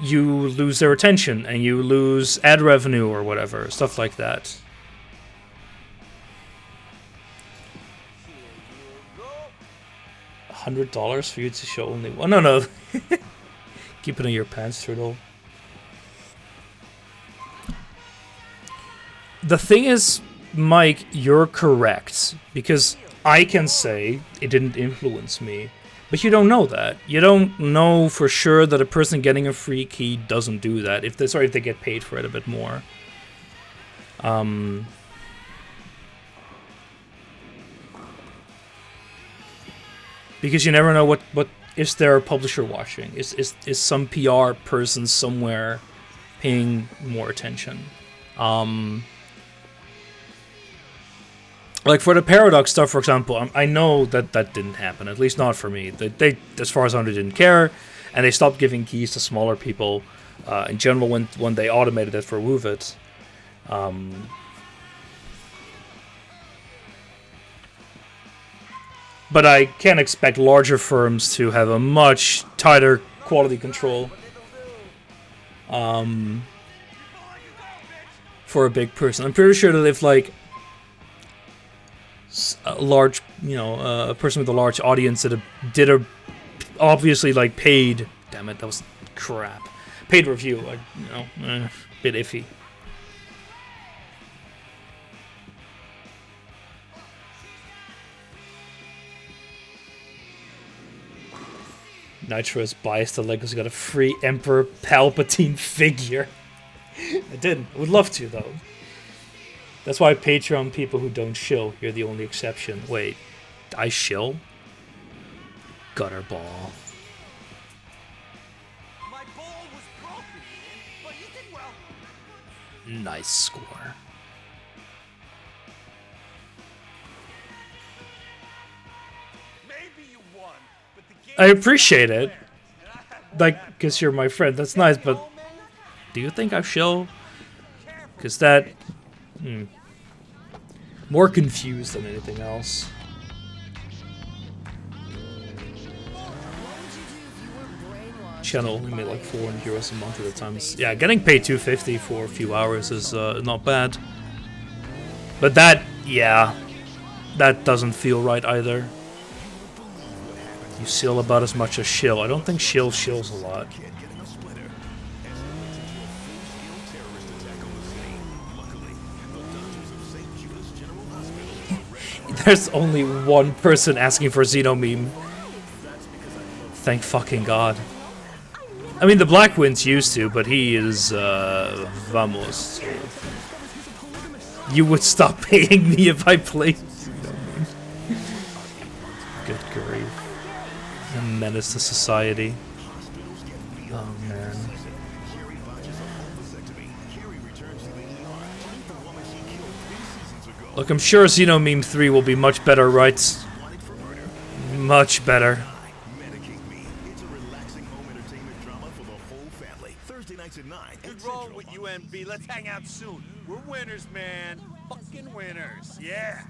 you lose their attention and you lose ad revenue or whatever, stuff like that. $100 for you to show only one? No. Keep it in your pants, Turtle. The thing is, Mike, you're correct, because I can say it didn't influence me. But you don't know that. You don't know for sure that a person getting a free key doesn't do that. If they get paid for it a bit more. because you never know what is there a publisher watching? Is some PR person somewhere paying more attention? Like for the Paradox stuff, for example, I know that didn't happen. At least not for me. They as far as I know, they didn't care, and they stopped giving keys to smaller people in general when they automated it for WoofIt. But I can expect larger firms to have a much tighter quality control for a big person. I'm pretty sure that if like a large, a person with a large audience that did a obviously like paid, damn it, that was crap, paid review, like bit iffy. Nitro is biased to Lego's got a free Emperor Palpatine figure. I didn't. I would love to, though. That's why Patreon people who don't shill, you're the only exception. Wait, I shill? Gutter ball. My ball was broken, man, but you did well. Nice score. Maybe you won, but the game I appreciate it. Like, because you're my friend. That's nice, but do you think I shill? Because that... more confused than anything else. Channel only made like 400 euros a month at the time. Yeah, getting paid 250 for a few hours is not bad. But that, yeah, that doesn't feel right either. You shill about as much as shill. I don't think shill shills a lot. There's only one person asking for Xeno meme. Thank fucking God. I mean, the Black Wind's used to, but he is, vamos. You would stop paying me if I played Xeno meme. Good grief. A menace to society. Oh, man. Look, I'm sure Xeno Meme 3 will be much better, right? Much better. Good roll with UMB. Let's hang out soon. We're winners, man. Fucking winners. Yeah.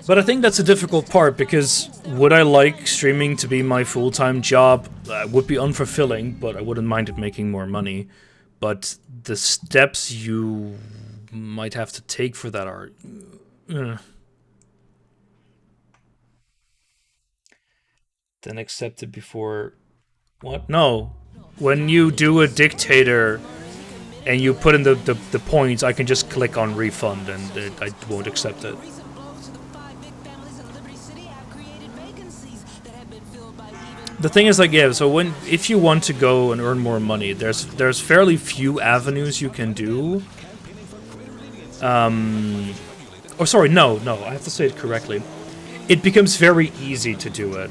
But I think that's a difficult part, because would I like streaming to be my full-time job? Would be unfulfilling, but I wouldn't mind it making more money. But the steps you might have to take for that are... Then accept it before... What? No. When you do a dictator and you put in the points, I can just click on refund and I won't accept it. The thing is, like, yeah, so if you want to go and earn more money, there's fairly few avenues you can do. Or sorry, no, I have to say it correctly. It becomes very easy to do it.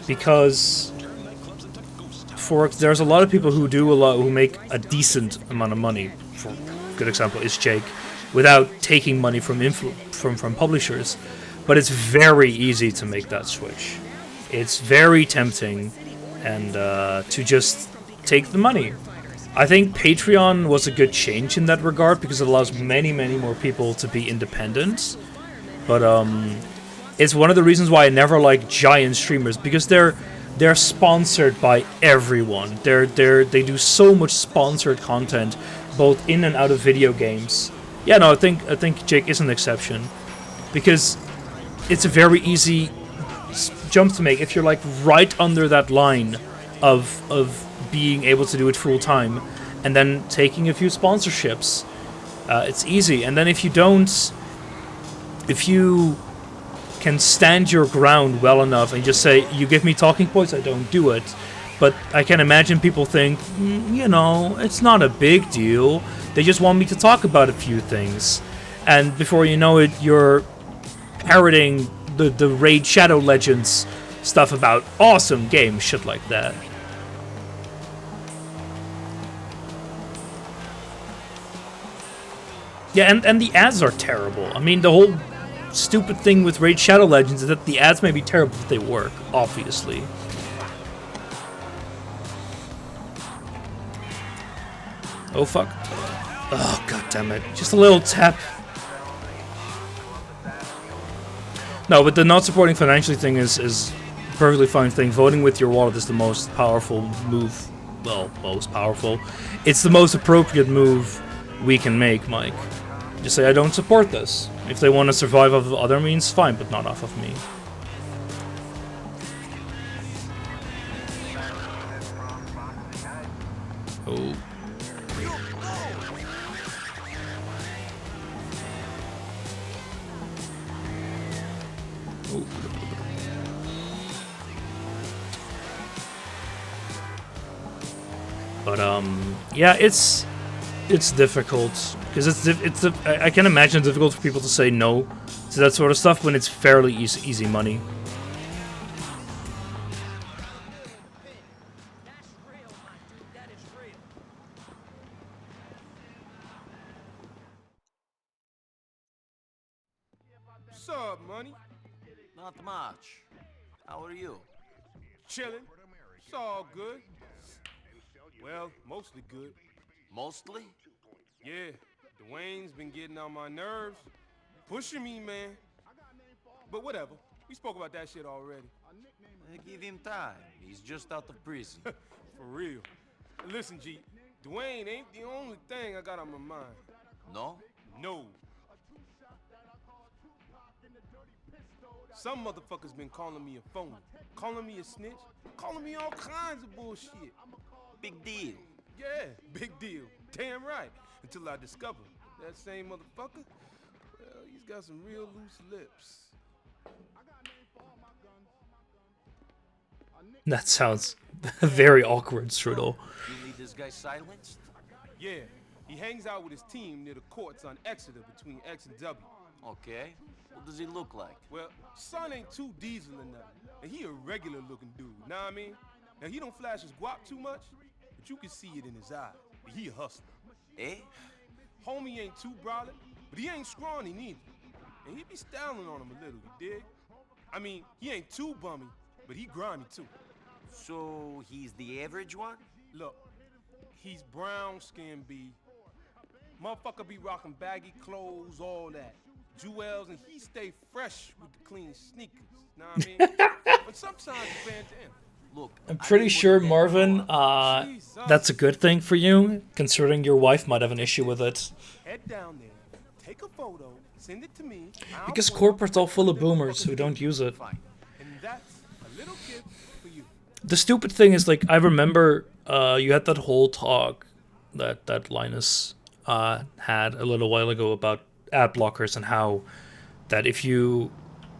Because there's a lot of people who make a decent amount of money. For a good example is Jake, without taking money from publishers. But it's very easy to make that switch. It's very tempting, and to just take the money. I think Patreon was a good change in that regard, because it allows many more people to be independent. But it's one of the reasons why I never like giant streamers, because they're sponsored by everyone. They do so much sponsored content, both in and out of video games. Yeah, no, I think Jake is an exception, because it's a very easy jump to make if you're like right under that line of being able to do it full time, and then taking a few sponsorships. It's easy, and then if you can stand your ground well enough and just say, you give me talking points, I don't do it. But I can imagine people think, it's not a big deal. They just want me to talk about a few things. And before you know it, you're parroting the Raid Shadow Legends stuff about awesome games, shit like that. Yeah, and the ads are terrible. I mean, the whole stupid thing with Raid Shadow Legends is that the ads may be terrible, but they work, obviously. Oh, fuck. Oh, god damn it. Just a little tap. No, but the not supporting financially thing is a perfectly fine thing. Voting with your wallet is the most powerful move. Well, most powerful. It's the most appropriate move we can make, Mike. Just say, I don't support this. If they want to survive off of other means, fine, but not off of me. Oh. But yeah, it's difficult because I can imagine it's difficult for people to say no to that sort of stuff when it's fairly easy money. What's up, money? Not much. How are you? Chilling. It's all good. Well, mostly good. Mostly? Yeah, Dwayne's been getting on my nerves. Pushing me, man. But whatever. We spoke about that shit already. Give him time. He's just out of prison. For real. Listen, G. Dwayne ain't the only thing I got on my mind. No? No. Some motherfuckers been calling me a phony, calling me a snitch, calling me all kinds of bullshit. Big deal. Yeah, big deal. Damn right. Until I discover that same motherfucker, well, he's got some real loose lips. That sounds very awkward, Strudel. You need this guy silenced? Yeah, he hangs out with his team near the courts on Exeter between X and W. Okay. What does he look like? Well, son ain't too diesel enough, and he a regular looking dude, know what I mean? Now, he don't flash his guap too much, but you can see it in his eye. He a hustler. Eh? Homie ain't too brolic, but he ain't scrawny neither. And he be styling on him a little, you dig? I mean, he ain't too bummy, but he grimy too. So, he's the average one? Look, he's brown skin, B. Motherfucker be rocking baggy clothes, all that. Jewels, and he stay fresh with the clean sneakers, know what I mean? But sometimes you band to him. Look, I'm pretty sure, Marvin, that's a good thing for you, considering your wife might have an issue with it. Head down there, take a photo, send it to me. Because corporate's all full of boomers who don't use it. And that's a little gift for you. The stupid thing is, like, I remember you had that whole talk that Linus had a little while ago about ad blockers and how that if you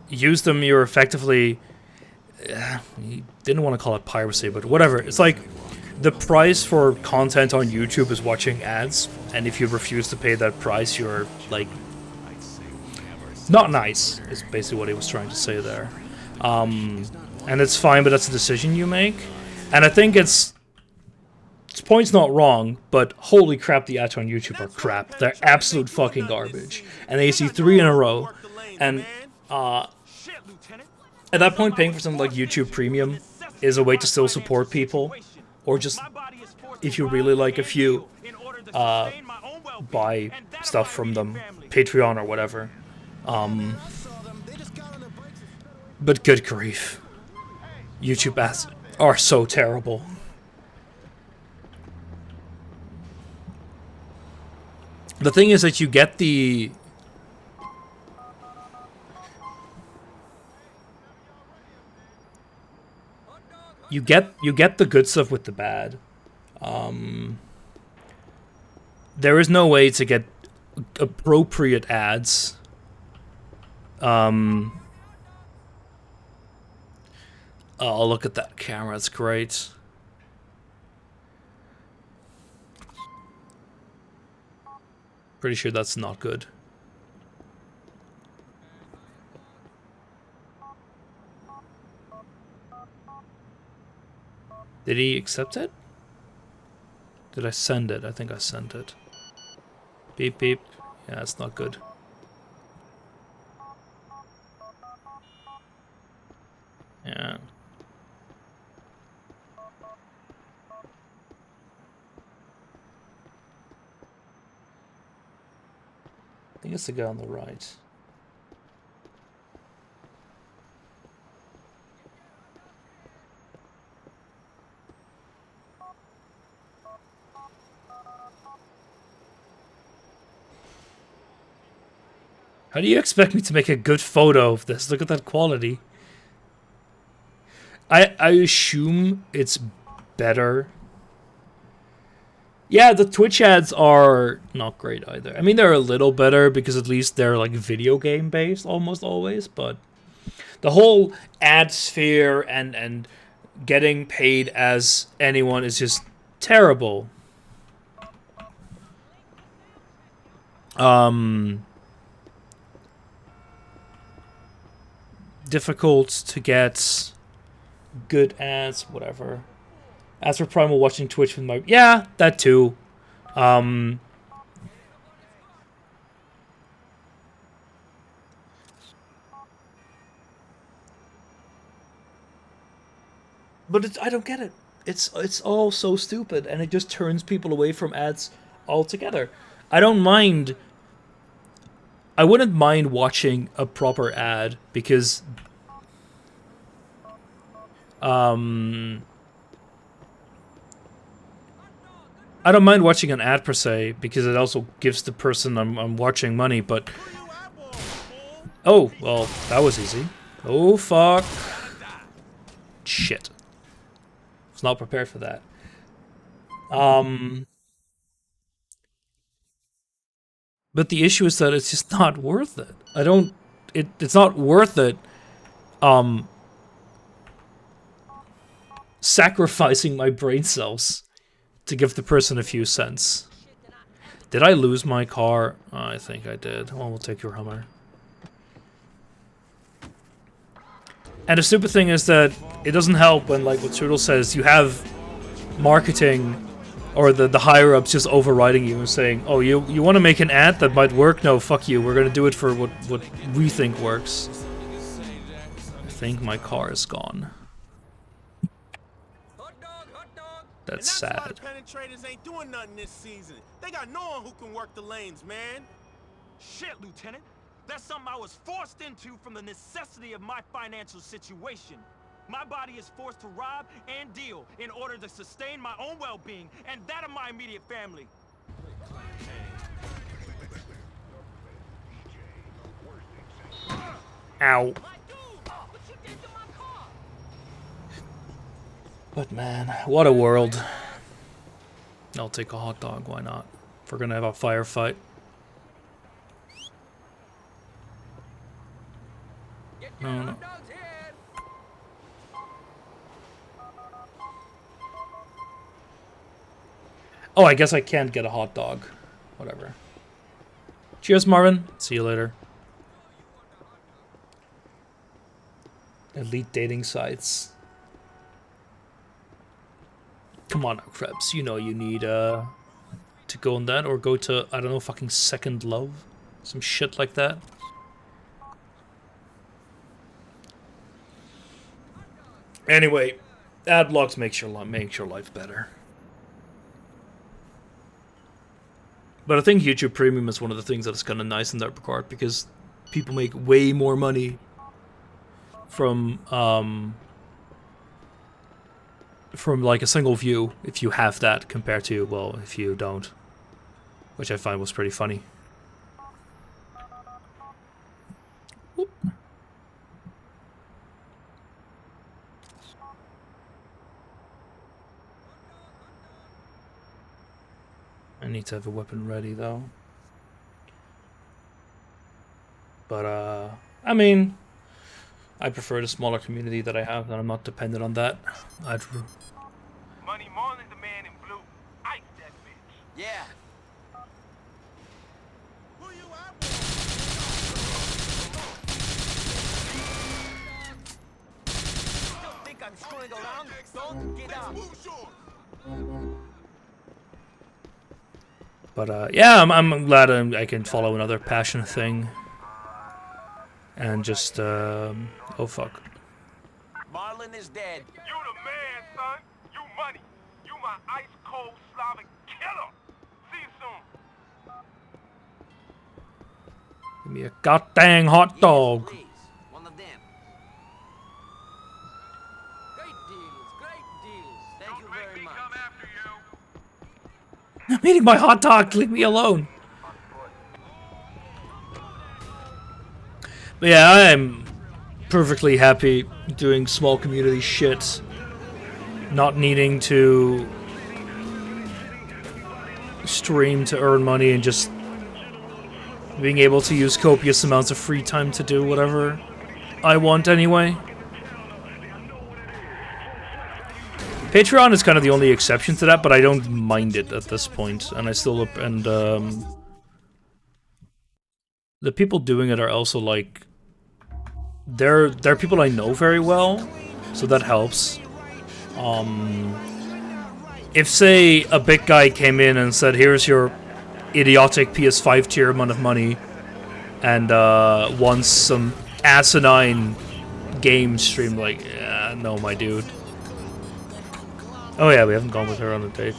use them, you're effectively... he didn't want to call it piracy, but whatever. It's like the price for content on YouTube is watching ads, and if you refuse to pay that price, you're like not nice. Is basically what he was trying to say there. And it's fine, but that's a decision you make. And I think its point's not wrong, but holy crap, the ads on YouTube are crap. They're absolute fucking garbage. And they see 3 in a row, and at that point, paying for something like YouTube Premium is a way to still support people, or just, if you really like a few, buy stuff from them, Patreon or whatever. But good grief, YouTube ads are so terrible. The thing is that you get the... You get the good stuff with the bad. There is no way to get appropriate ads. Oh, look at that camera, it's great. Pretty sure that's not good. Did he accept it? Did I send it? I think I sent it. Beep beep. Yeah, it's not good. Yeah. I think it's the guy on the right. How do you expect me to make a good photo of this? Look at that quality. I assume it's better. Yeah, the Twitch ads are not great either. I mean, they're a little better because at least they're like video game based almost always, but the whole ad sphere and getting paid as anyone is just terrible. Difficult to get good ads, whatever. As for Primal watching Twitch with my... Yeah, that too. But I don't get it. It's all so stupid, and it just turns people away from ads altogether. I don't mind... I wouldn't mind watching a proper ad, because... I don't mind watching an ad per se, because it also gives the person I'm watching money, but... Oh, well, that was easy. Oh, fuck. Shit. Was not prepared for that. But the issue is that it's just not worth it. It's not worth it, sacrificing my brain cells to give the person a few cents. Did I lose my car? I think I did. Well, we'll take your Hummer. And the stupid thing is that it doesn't help when, like what Strudel says, you have marketing or the higher-ups just overriding you and saying, oh, you want to make an ad that might work? No, fuck you. We're going to do it for what we think works. I think my car is gone. That's sad. Why the penetrators ain't doing nothing this season. They got no one who can work the lanes, man. Shit, Lieutenant. That's something I was forced into from the necessity of my financial situation. My body is forced to rob and deal in order to sustain my own well-being and that of my immediate family. Ow. But man, what a world. I'll take a hot dog, why not? If we're gonna have a firefight. No. Oh, I guess I can't get a hot dog. Whatever. Cheers, Marvin. See you later. Elite dating sites. Come on now, Krebs. You know you need to go on that or go to, I don't know, fucking Second Love? Some shit like that. Anyway, ad blocks makes your life better. But I think YouTube Premium is one of the things that is kind of nice in that regard, because people make way more money from like a single view if you have that compared to, well, if you don't, which I find was pretty funny. Whoop. I need to have a weapon ready though. But I mean, I prefer the smaller community that I have, and I'm not dependent on that. Money Marlin, the man in blue. Ice that bitch. Yeah. Who you Still think I'm screwing around? Don't get up. But yeah, I'm glad I can follow another passion thing. And just oh fuck. Marlon is dead. You the man, son. You money. You my ice cold Slavic killer. See you soon. Give me a goddamn hot dog. Please, one of them. Great deals, great deals. Thank you very much. I'm eating my hot dog. Leave me alone. But yeah, I am perfectly happy doing small community shit, not needing to stream to earn money and just being able to use copious amounts of free time to do whatever I want anyway. Patreon is kind of the only exception to that, but I don't mind it at this point, and I still the people doing it are also like they're people I know very well, so that helps. If say a big guy came in and said, "Here's your idiotic PS5 tier amount of money," and wants some asinine game stream, like, no, my dude. Oh yeah, we haven't gone with her on a date.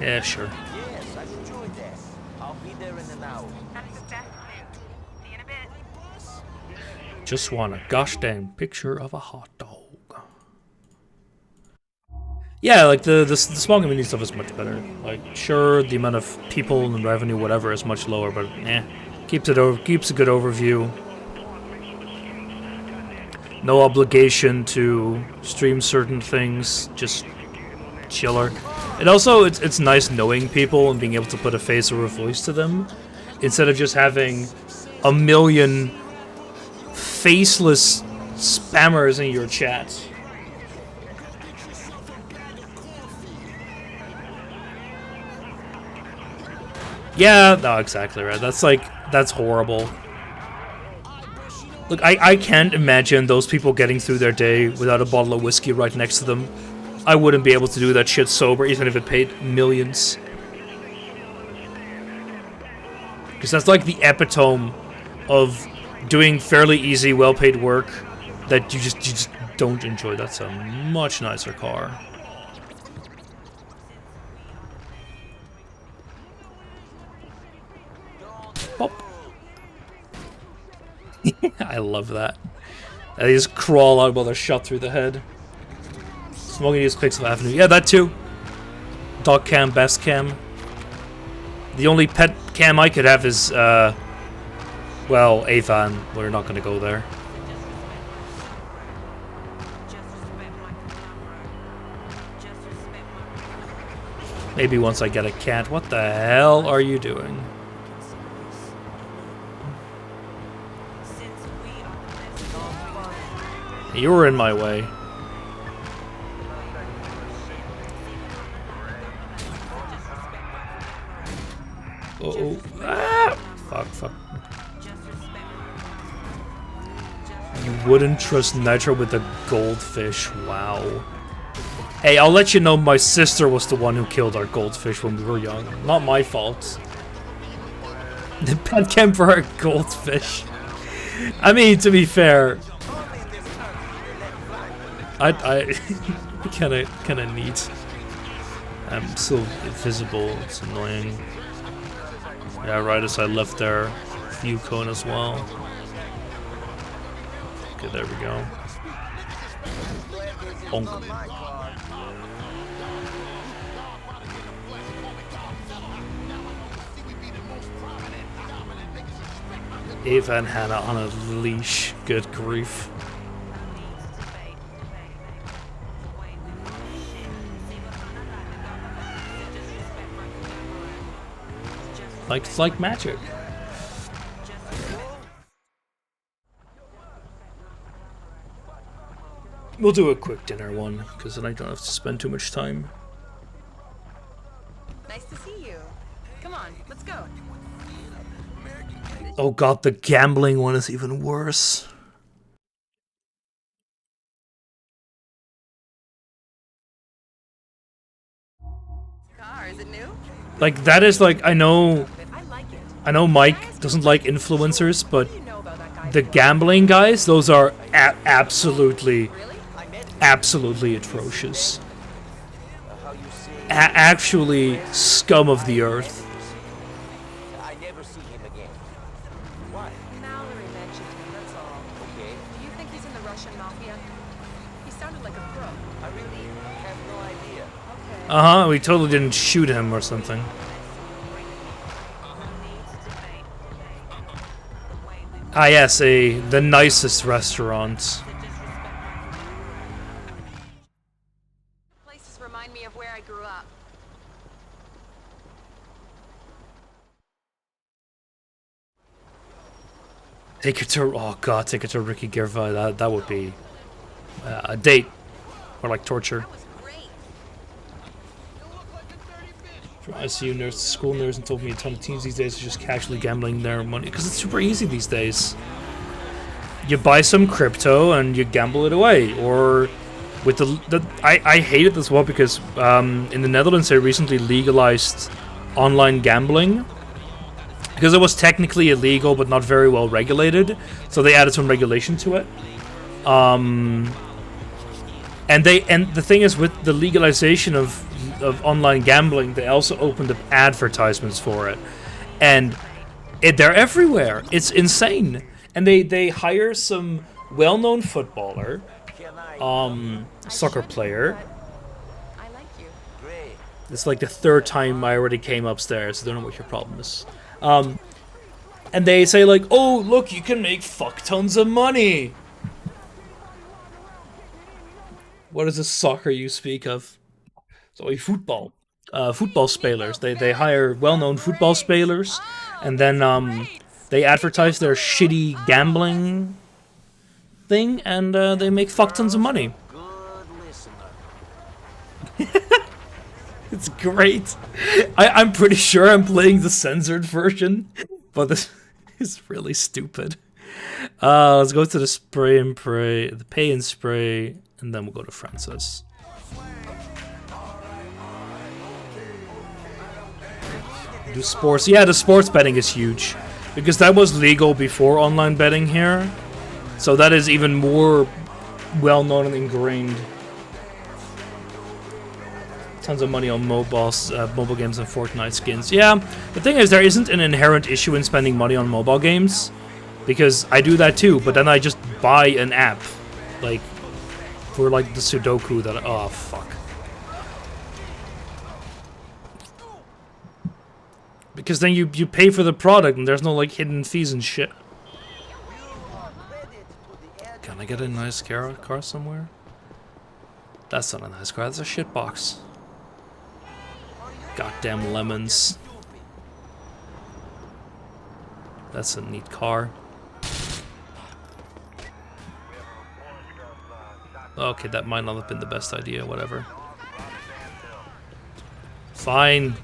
Yeah, sure. Yes, I enjoyed that. I'll be there in an hour. Just want a gosh dang picture of a hot dog. Yeah, like the small community stuff is much better. Like, sure, the amount of people and revenue, whatever, is much lower, but keeps a good overview. No obligation to stream certain things, just chiller. And also, it's nice knowing people and being able to put a face or a voice to them, instead of just having a million faceless spammers in your chat. Yeah, no, exactly right. That's horrible. Look, I can't imagine those people getting through their day without a bottle of whiskey right next to them. I wouldn't be able to do that shit sober, even if it paid millions. Because that's like the epitome of doing fairly easy, well-paid work that you just don't enjoy. That's a much nicer car. Pop. I love that. They just crawl out while they're shot through the head. Smoking use Pixel Avenue. Yeah, that too. Dog cam, best cam. The only pet cam I could have is, well, Avan. We're not gonna go there. Maybe once I get a cat. What the hell are you doing? You were in my way. Uh-oh. Ah! Fuck. You wouldn't trust Nitro with a goldfish. Wow. Hey, I'll let you know my sister was the one who killed our goldfish when we were young. Not my fault. The pet cam for our goldfish. I mean, to be fair, I kinda neat. I'm so invisible, it's annoying. Yeah, right as I left there, view cone as well. Okay, there we go. Bonk. Ava and Hannah on a leash, good grief. Like magic. We'll do a quick dinner one, because then I don't have to spend too much time. Nice to see you. Come on, let's go. Oh god, the gambling one is even worse. car. Is it new? Like, that is like, I know I like it. Mike doesn't like influencers, but the gambling guys, those are absolutely atrocious. Actually scum of the earth. I never see him again. Why? Mallory mentioned him, that's all. Okay. Do you think he's in the Russian mafia? He sounded like a crook. I really have no idea. Okay. Uh-huh, we totally didn't shoot him or something. Ah yes, the nicest restaurant. Places remind me of where I grew up. Take it to, oh god, take it to Ricky Gervais. That would be a date, or like torture. ICU nurse, school nurse, and told me a ton of teens these days are just casually gambling their money because it's super easy these days. You buy some crypto and you gamble it away, or with I hate it as well because in the Netherlands they recently legalized online gambling because it was technically illegal but not very well regulated, so they added some regulation to it. And the thing is, with the legalization of online gambling, they also opened up advertisements for it, and they're everywhere. It's insane. And they hire some well-known footballer, soccer player. I like you. Great. It's like the third time I already came upstairs. I don't know what your problem is. And they say like, "Oh, look, you can make fuck tons of money." What is the soccer you speak of? Sorry, football. Football spelers. They hire well-known football spelers, and then they advertise their shitty gambling thing, and they make fuck tons of money. It's great. I'm pretty sure I'm playing the censored version, but this is really stupid. Let's go to the spray and pray, the pay and spray, and then we'll go to Francis. Do sports. Yeah, the sports betting is huge, because that was legal before online betting here, so that is even more well-known and ingrained. Tons of money on mobile games and Fortnite skins. Yeah, the thing is, there isn't an inherent issue in spending money on mobile games, because I do that too, but then I just buy an app, like, for like the Sudoku that, oh fuck. Because then you pay for the product and there's no like hidden fees and shit. Can I get a nice car somewhere? That's not a nice car, that's a shit box. Goddamn lemons. That's a neat car. Okay, that might not have been the best idea, whatever. Fine.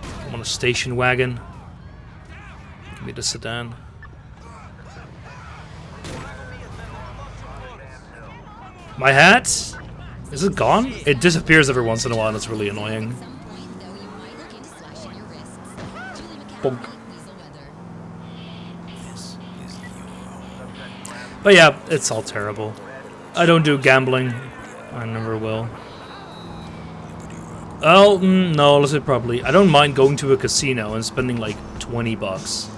I want a station wagon. Give me the sedan. My hat? Is it gone? It disappears every once in a while and it's really annoying. Bonk. But yeah, it's all terrible. I don't do gambling. I never will. Oh, no, let's say probably. I don't mind going to a casino and spending like 20 bucks.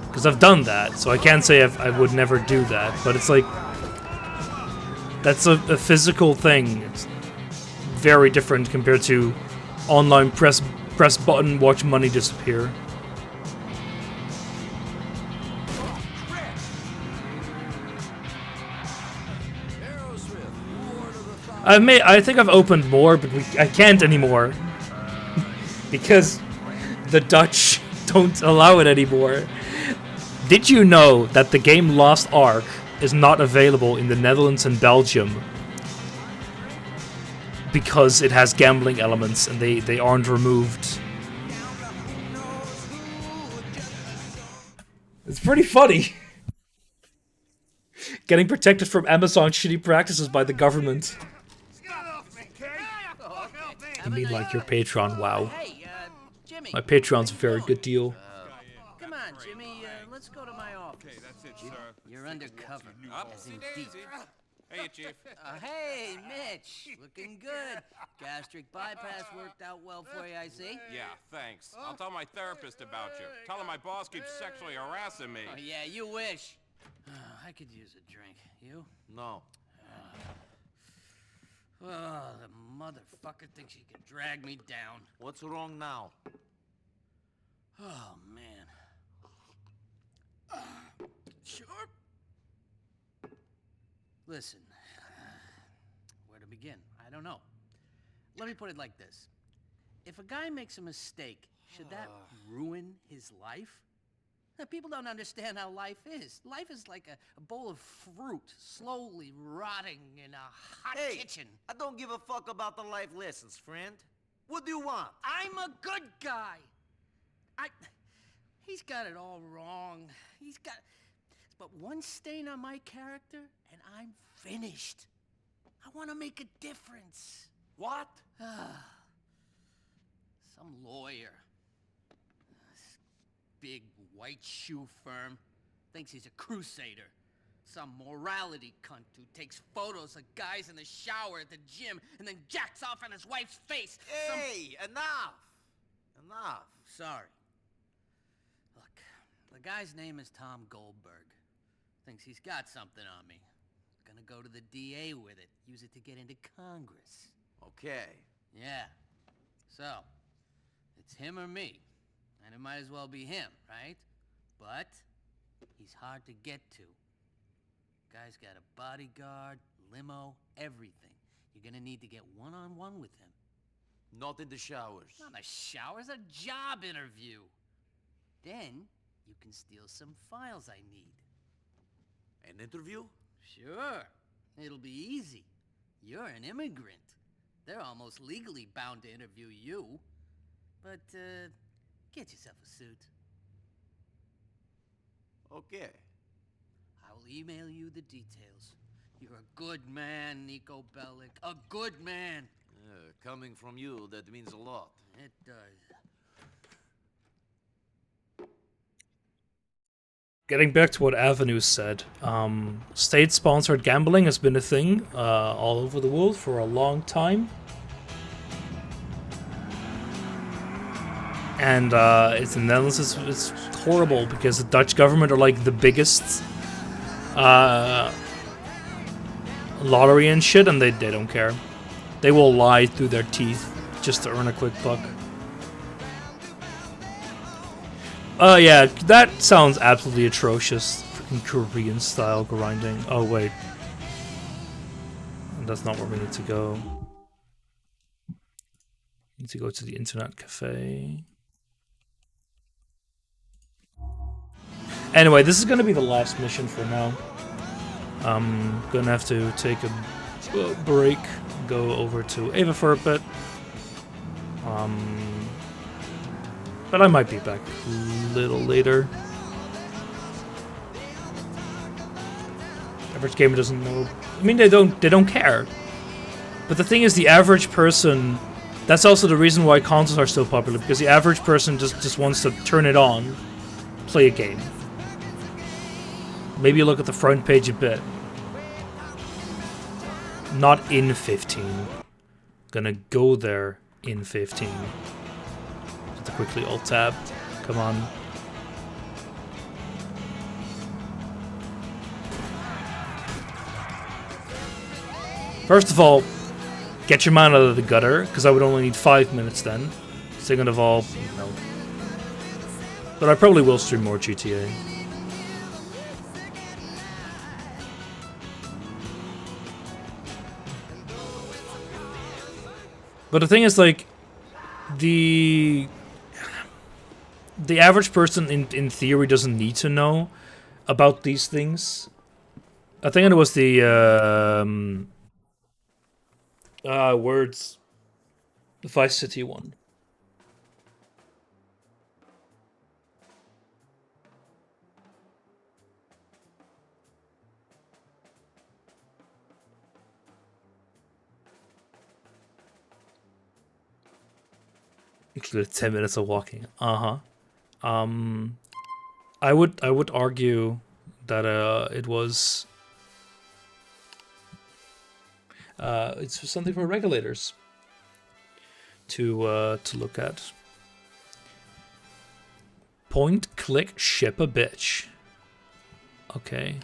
Because I've done that, so I can't say I would never do that. But it's like, that's a physical thing. It's very different compared to online press button, watch money disappear. I think I've opened more, but I can't anymore. Because the Dutch don't allow it anymore. Did you know that the game Lost Ark is not available in the Netherlands and Belgium? Because it has gambling elements and they aren't removed. It's pretty funny. Getting protected from Amazon's shitty practices by the government. making me like your Patreon. Wow. Hey, Jimmy. My Patreon's a very good deal. Come on, Jimmy. Let's go to my office. Okay, that's it, sir. You're undercover. As in deep. Hey, Chief. Hey, Mitch. Looking good. Gastric bypass worked out well for you, I see. Yeah, thanks. I'll tell my therapist about you. Tell him my boss keeps sexually harassing me. Oh, yeah, you wish. I could use a drink. You? No. Oh, the motherfucker thinks he can drag me down. What's wrong now? Oh, man. Sure. Listen, where to begin? I don't know. Let me put it like this. If a guy makes a mistake, should that ruin his life? Now, people don't understand how life is. Life is like a bowl of fruit slowly rotting in a hot kitchen. I don't give a fuck about the life lessons, friend. What do you want? I'm a good guy. He's got it all wrong. He's got... But one stain on my character, and I'm finished. I want to make a difference. What? Some lawyer. Big white shoe firm. Thinks he's a crusader. Some morality cunt who takes photos of guys in the shower at the gym and then jacks off on his wife's face. Hey, enough! Enough. Sorry. Look, the guy's name is Tom Goldberg. Thinks he's got something on me. Gonna go to the DA with it. Use it to get into Congress. Okay. Yeah. So, it's him or me. And it might as well be him, right? But he's hard to get to. Guy's got a bodyguard, limo, everything. You're gonna need to get one-on-one with him. Not in the showers. Not a shower, it's a job interview. Then you can steal some files I need. An interview? Sure. It'll be easy. You're an immigrant. They're almost legally bound to interview you. But, get yourself a suit. Okay. I will email you the details. You're a good man, Niko Bellic. A good man. Coming from you, that means a lot. It does. Getting back to what Avenue said, state-sponsored gambling has been a thing all over the world for a long time. And it's in the Netherlands, it's horrible because the Dutch government are like the biggest lottery and shit, and they don't care. They will lie through their teeth just to earn a quick buck. Yeah, that sounds absolutely atrocious. Freaking Korean style grinding. Oh, wait. That's not where we need to go. We need to go to the internet cafe. Anyway, this is gonna be the last mission for now. I'm gonna have to take a break, go over to Ava for a bit. But I might be back a little later. Average gamer doesn't know. I mean, they don't care. But the thing is, the average person. That's also the reason why consoles are so popular, because the average person just wants to turn it on, play a game. Maybe look at the front page a bit. Not in 15. Gonna go there in 15. To quickly alt-tab. Come on. First of all, get your mind out of the gutter, because I would only need 5 minutes then. Second of all, no. But I probably will stream more GTA. But the thing is, like, the average person in theory doesn't need to know about these things. I think it was the words, the Vice City one. Included 10 minutes of walking. I would argue that it was it's something for regulators to look at. Point, click, ship a bitch. Okay.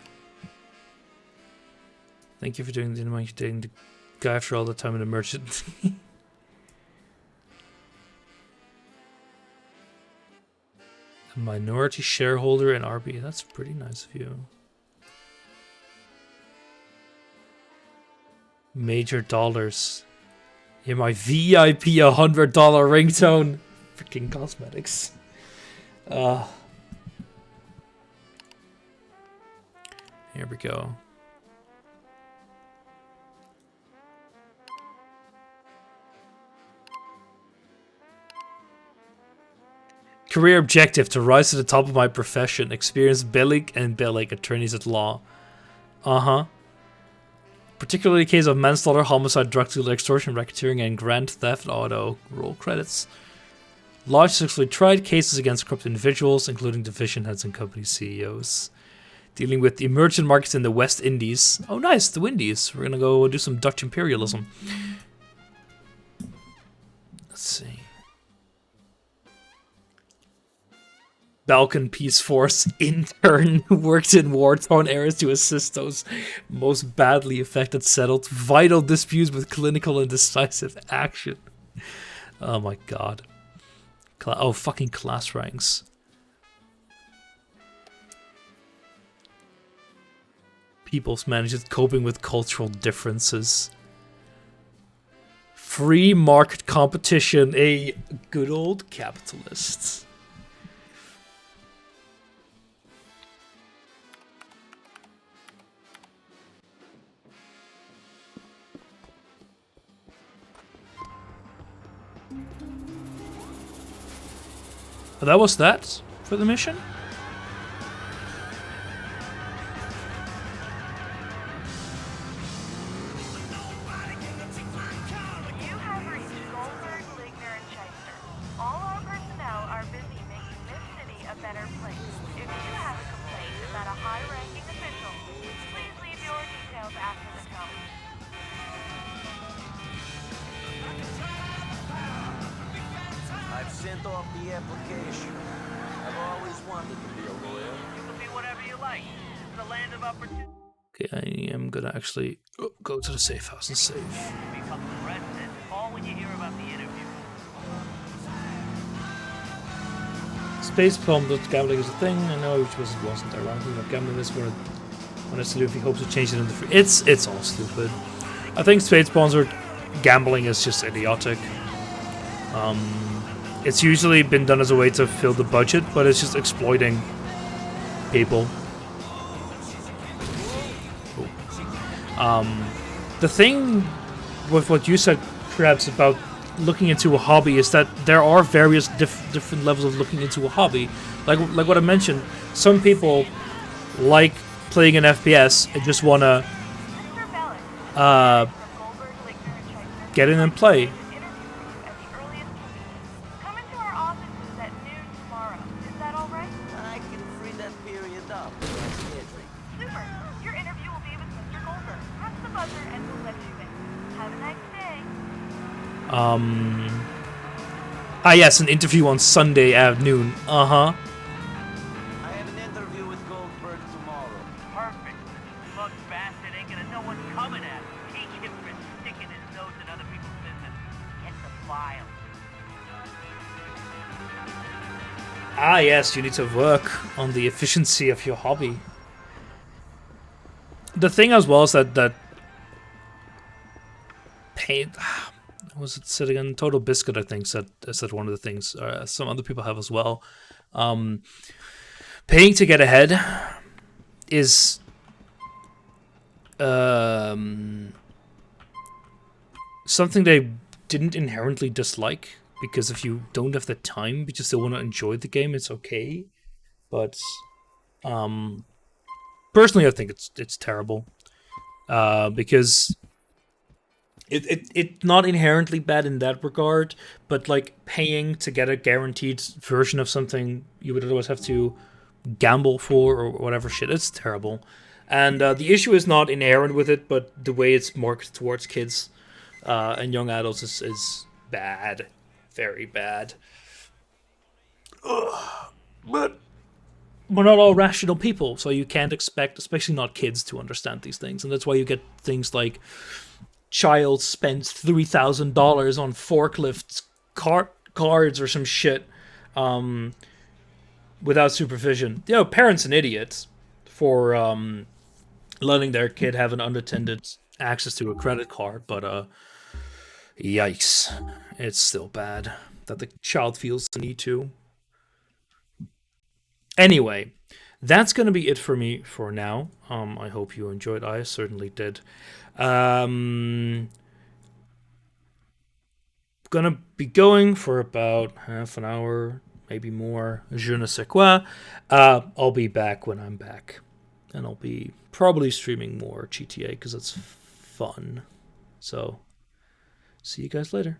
Thank you for doing the guy after all the time in the merchant. A minority shareholder in RB. That's pretty nice of you. Major dollars. You're my VIP $100 ringtone. Freaking cosmetics. Here we go. Career objective: to rise to the top of my profession. Experience billing and billing attorneys at law. Particularly case of manslaughter, homicide, drug dealer, extortion, racketeering, and grand theft auto. Roll credits. Large successfully tried cases against corrupt individuals, including division heads and company CEOs. Dealing with the emerging markets in the West Indies. Oh, nice, the Windies. We're gonna go do some Dutch imperialism. Let's see. Balkan Peace Force intern who worked in war-torn areas to assist those most badly affected, settled vital disputes with clinical and decisive action. Oh my god. Oh, fucking class ranks. People's managers coping with cultural differences. Free market competition, a good old capitalist. That was that for the mission? You have reached Goldberg, Ligner, and Shyster. All our personnel are busy making this city a better place. If you have a complaint about a high-ranking official, please leave your details after the tone. I've sent off the application. I've always wanted to be a lawyer. You can be whatever you like. It's the land of opportunity. Okay, I am gonna actually go to the safe house and save. Become the president. Call when you hear about the interview. Space film that gambling is a thing. I know it wasn't ironically not gambling this one. Honestly, if he hopes to change it into free. It's all stupid. I think space sponsored gambling is just idiotic. It's usually been done as a way to fill the budget, but it's just exploiting people. The thing with what you said, Krebs, about looking into a hobby is that there are various different levels of looking into a hobby. Like what I mentioned, some people like playing an FPS and just want to get in and play. Yes, an interview on Sunday at noon. I have an interview with Goldberg tomorrow. Perfect. This smug bastard ain't gonna know what's coming at him. Teach him for sticking his nose in other people's business. Get the file. Yes, you need to work on the efficiency of your hobby. The thing as well is that paint. Was it said again? Total Biscuit, I think, said one of the things. Some other people have as well. Paying to get ahead is something they didn't inherently dislike, because if you don't have the time but you still want to enjoy the game, it's okay. But personally, I think it's terrible because It's not inherently bad in that regard, but like paying to get a guaranteed version of something you would otherwise have to gamble for or whatever shit, it's terrible. And the issue is not inherent with it, but the way it's marketed towards kids and young adults is bad. Very bad. Ugh. But we're not all rational people, so you can't expect, especially not kids, to understand these things. And that's why you get things like child spends $3,000 on forklifts, cards, or some shit without supervision. You know, parents and idiots for letting their kid have an unattended access to a credit card, but yikes, it's still bad that the child feels the need to. Anyway, that's going to be it for me for now. I hope you enjoyed. I certainly did. Gonna be going for about half an hour, maybe more. Je ne sais quoi. I'll be back when I'm back. And I'll be probably streaming more GTA because it's fun. So, see you guys later.